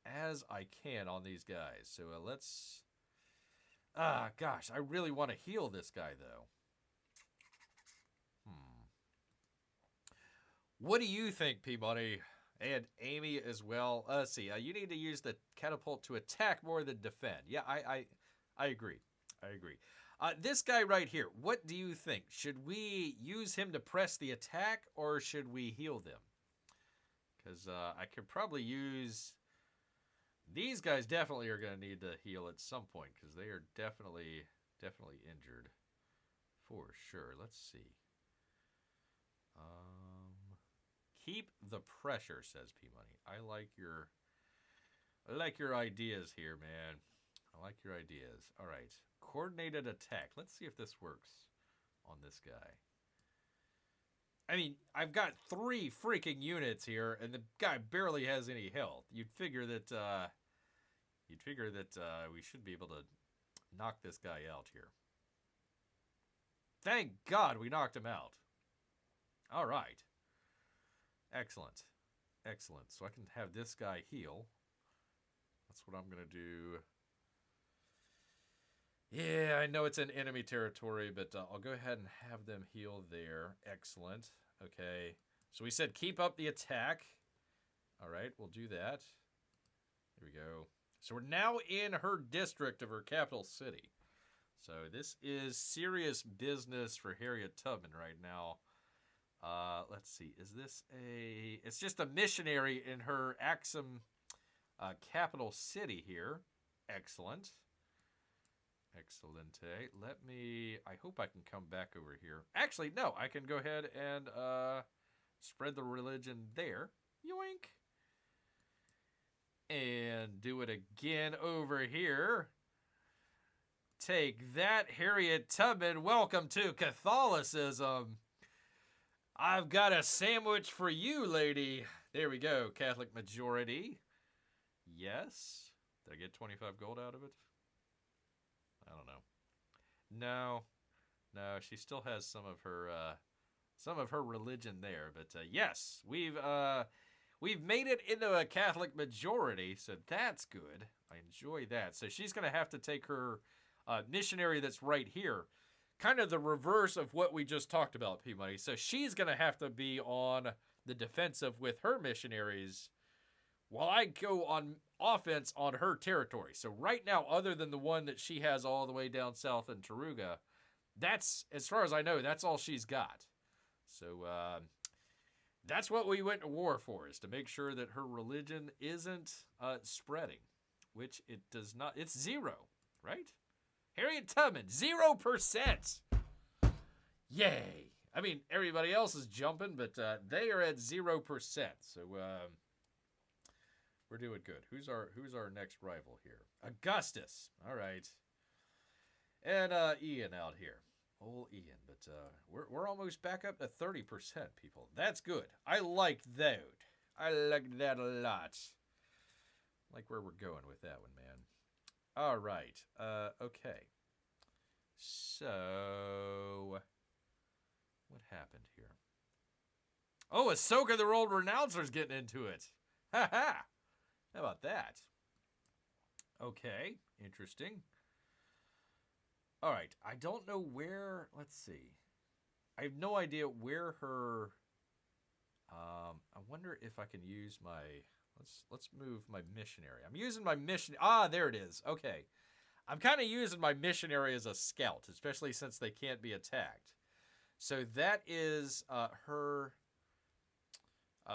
as I can on these guys. So let's... gosh, I really want to heal this guy, though. What do you think, Peabody? And Amy as well. Let's see. You need to use the catapult to attack more than defend. Yeah, I agree. I agree. This guy right here, what do you think? Should we use him to press the attack, or should we heal them? Because I could probably use... These guys definitely are going to need to heal at some point, because they are definitely injured. For sure. Let's see. Keep the pressure, says P-Money. I like your ideas here, man. I like your ideas. All right. Coordinated attack. Let's see if this works on this guy. I mean, I've got 3 freaking units here, and the guy barely has any health. You'd figure that we should be able to knock this guy out here. Thank God we knocked him out. All right. Excellent. Excellent. So I can have this guy heal. That's what I'm going to do. Yeah, I know it's in enemy territory, but I'll go ahead and have them heal there. Excellent. Okay. So we said keep up the attack. All right, we'll do that. Here we go. So we're now in her district of her capital city. So this is serious business for Harriet Tubman right now. Let's see. Is this a... It's just a missionary in her Axum capital city here. Excellent. Excellente. Let me... I hope I can come back over here. Actually, no. I can go ahead and spread the religion there. Yoink. And do it again over here. Take that, Harriet Tubman. Welcome to Catholicism. I've got a sandwich for you, lady. There we go. Catholic majority. Yes. Did I get 25 gold out of it? I don't know. No, she still has some of her religion there. But yes, we've made it into a Catholic majority, so that's good. I enjoy that. So she's going to have to take her missionary that's right here. Kind of the reverse of what we just talked about, P-Money. So she's going to have to be on the defensive with her missionaries while I go on offense on her territory. So right now, other than the one that she has all the way down south in Taruga, that's, as far as I know, that's all she's got. So that's what we went to war for, is to make sure that her religion isn't spreading, which it does not. It's 0, right? Harriet Tubman, 0%. Yay. I mean, everybody else is jumping, but they are at 0%. So we're doing good. Who's our next rival here? Augustus. All right. And Ian out here. Old Ian. But we're almost back up to 30%, people. That's good. I like that. I like that a lot. I like where we're going with that one, man. All right. Okay. So, what happened here? Oh, Ahsoka the World Renouncer's getting into it. Ha ha. How about that? Okay. Interesting. All right. I don't know where. Let's see. I have no idea where her. I wonder if I can use my. Let's move my missionary. I'm using my mission. Ah, there it is. Okay. I'm kind of using my missionary as a scout, especially since they can't be attacked. So that is her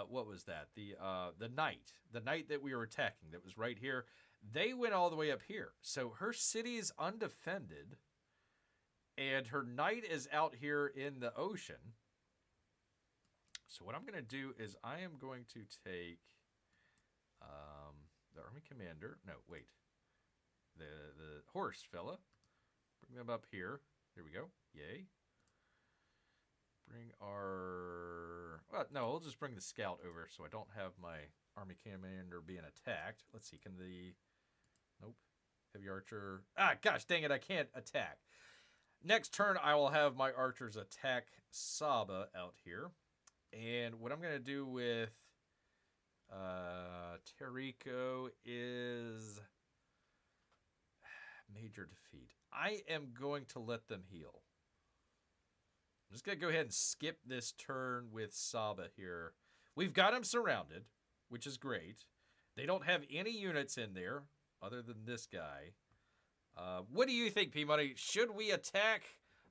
what was that? The knight that we were attacking that was right here. They went all the way up here. So her city is undefended, and her knight is out here in the ocean. So what I'm going to do is I am going to take the army commander. No, wait. The horse fella. Bring them up here. Here we go. Yay. Bring our... Well, no, we'll just bring the scout over so I don't have my army commander being attacked. Let's see, can the... Nope. Heavy archer... Ah, gosh, dang it, I can't attack. Next turn, I will have my archers attack Saba out here. And what I'm going to do with Terrico is... Major defeat. I am going to let them heal. I'm just going to go ahead and skip this turn with Saba here. We've got them surrounded, which is great. They don't have any units in there other than this guy. What do you think, P-Money? Should we attack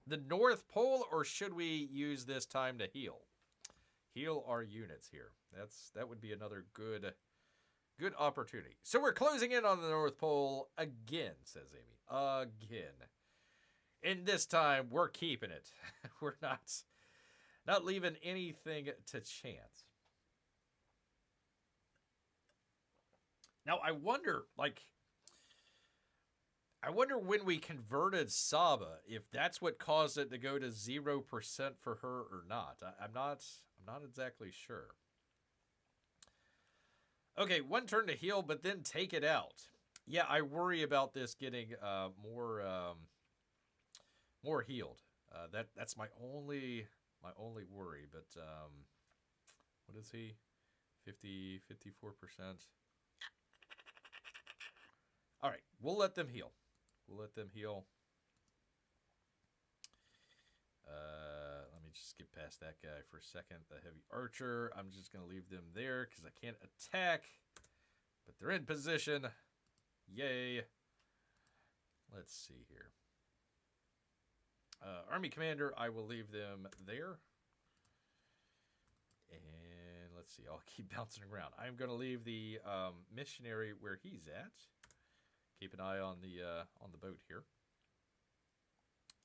the North Pole or should we use this time to heal? Heal our units here. That would be another good opportunity. So we're closing in on the North Pole again, says Amy. Again. And this time, we're keeping it. We're not leaving anything to chance. Now, I wonder when we converted Saba, if that's what caused it to go to 0% for her or not. I'm not exactly sure. Okay, one turn to heal, but then take it out. Yeah, I worry about this getting more healed. That's my only worry. But what is he? 54%. All right, we'll let them heal. Let me just skip past that guy for a second. The heavy archer. I'm just going to leave them there because I can't attack. But they're in position. Yay. Let's see here. Army commander, I will leave them there. And let's see. I'll keep bouncing around. I'm going to leave the missionary where he's at. Keep an eye on the boat here.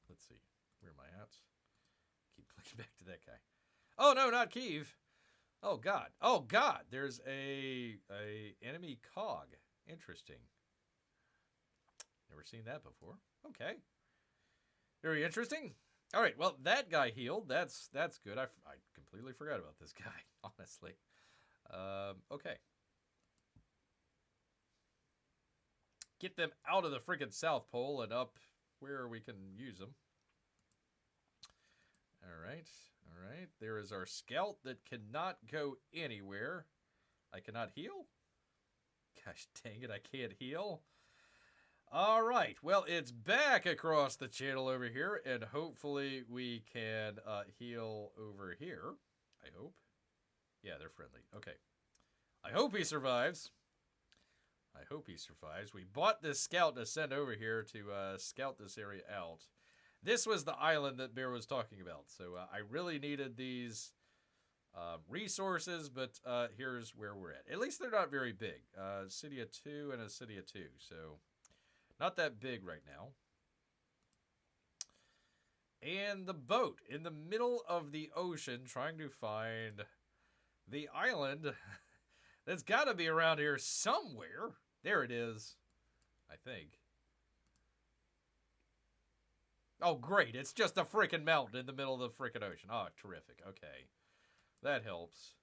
Let's see. Where am I at? Keep clicking back to that guy. Oh, no, not Kiev. Oh, God. Oh, God. There's a enemy cog. Interesting. Never seen that before. Okay. Very interesting. All right. Well, that guy healed. That's good. I completely forgot about this guy, honestly. Okay. Get them out of the freaking South Pole and up where we can use them. All right. All right. There is our scout that cannot go anywhere. I cannot heal? Gosh dang it, I can't heal. All right. Well, it's back across the channel over here, and hopefully we can heal over here. I hope. Yeah, they're friendly. Okay. I hope he survives. We bought this scout to send over here to scout this area out. This was the island that Bear was talking about. So I really needed these resources, but here's where we're at. At least they're not very big. City of 2 and a city of 2. So not that big right now. And the boat in the middle of the ocean trying to find the island that's got to be around here somewhere. There it is, I think. Oh, great. It's just a freaking mountain in the middle of the freaking ocean. Oh, terrific. Okay. That helps.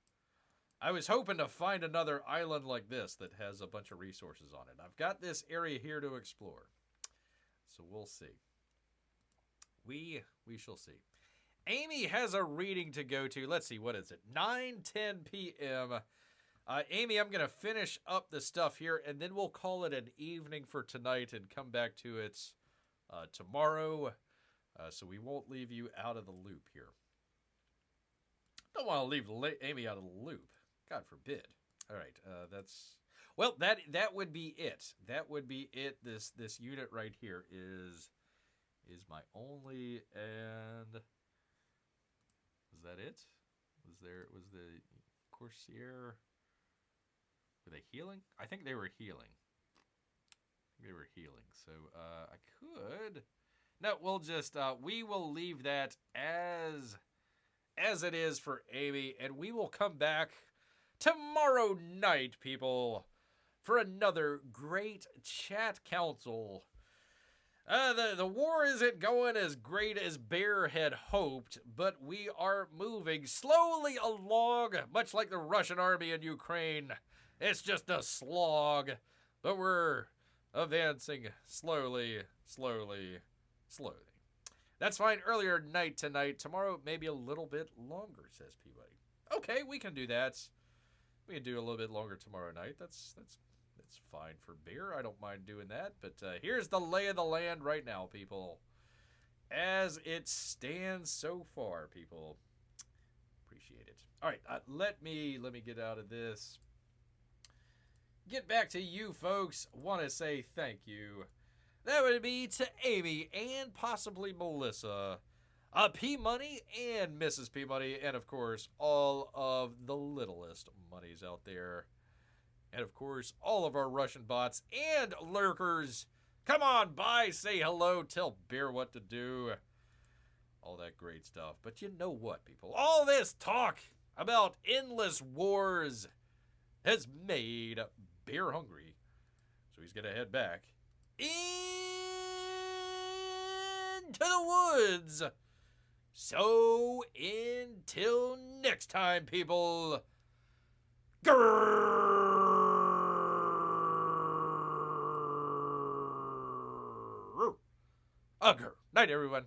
I was hoping to find another island like this that has a bunch of resources on it. I've got this area here to explore. So we'll see. We shall see. Amy has a reading to go to. Let's see, what is it? 9:10 p.m. Amy, I'm going to finish up the stuff here, and then we'll call it an evening for tonight and come back to it tomorrow. So we won't leave you out of the loop here. Don't want to leave Amy out of the loop. God forbid. All right, well, that would be it. That would be it. This unit right here is my only, and was that it? Was the Corsair. Were they healing? I think they were healing. So I could. No, we'll just we will leave that as it is for Amy, and we will come back tomorrow night, people, for another great chat council. The war isn't going as great as Bear had hoped, but we are moving slowly along, much like the Russian army in Ukraine. It's just a slog, but we're advancing slowly. That's fine. Earlier night tonight. Tomorrow, maybe a little bit longer, says Peabody. Okay, we can do that. We can do a little bit longer tomorrow night. That's fine for Bear. I don't mind doing that. But here's the lay of the land right now, people. As it stands so far, people. Appreciate it. All right, let me get out of this. Get back to you, folks. Want to say thank you. That would be to Amy and possibly Melissa, P Money and Mrs. P Money, and of course all of the littlest monies out there. And of course, all of our Russian bots and lurkers. Come on by, say hello, tell Bear what to do. All that great stuff. But you know what, people? All this talk about endless wars has made Bear hungry. So he's going to head back into the woods. So until next time, people. Grrrrr. Night, everyone.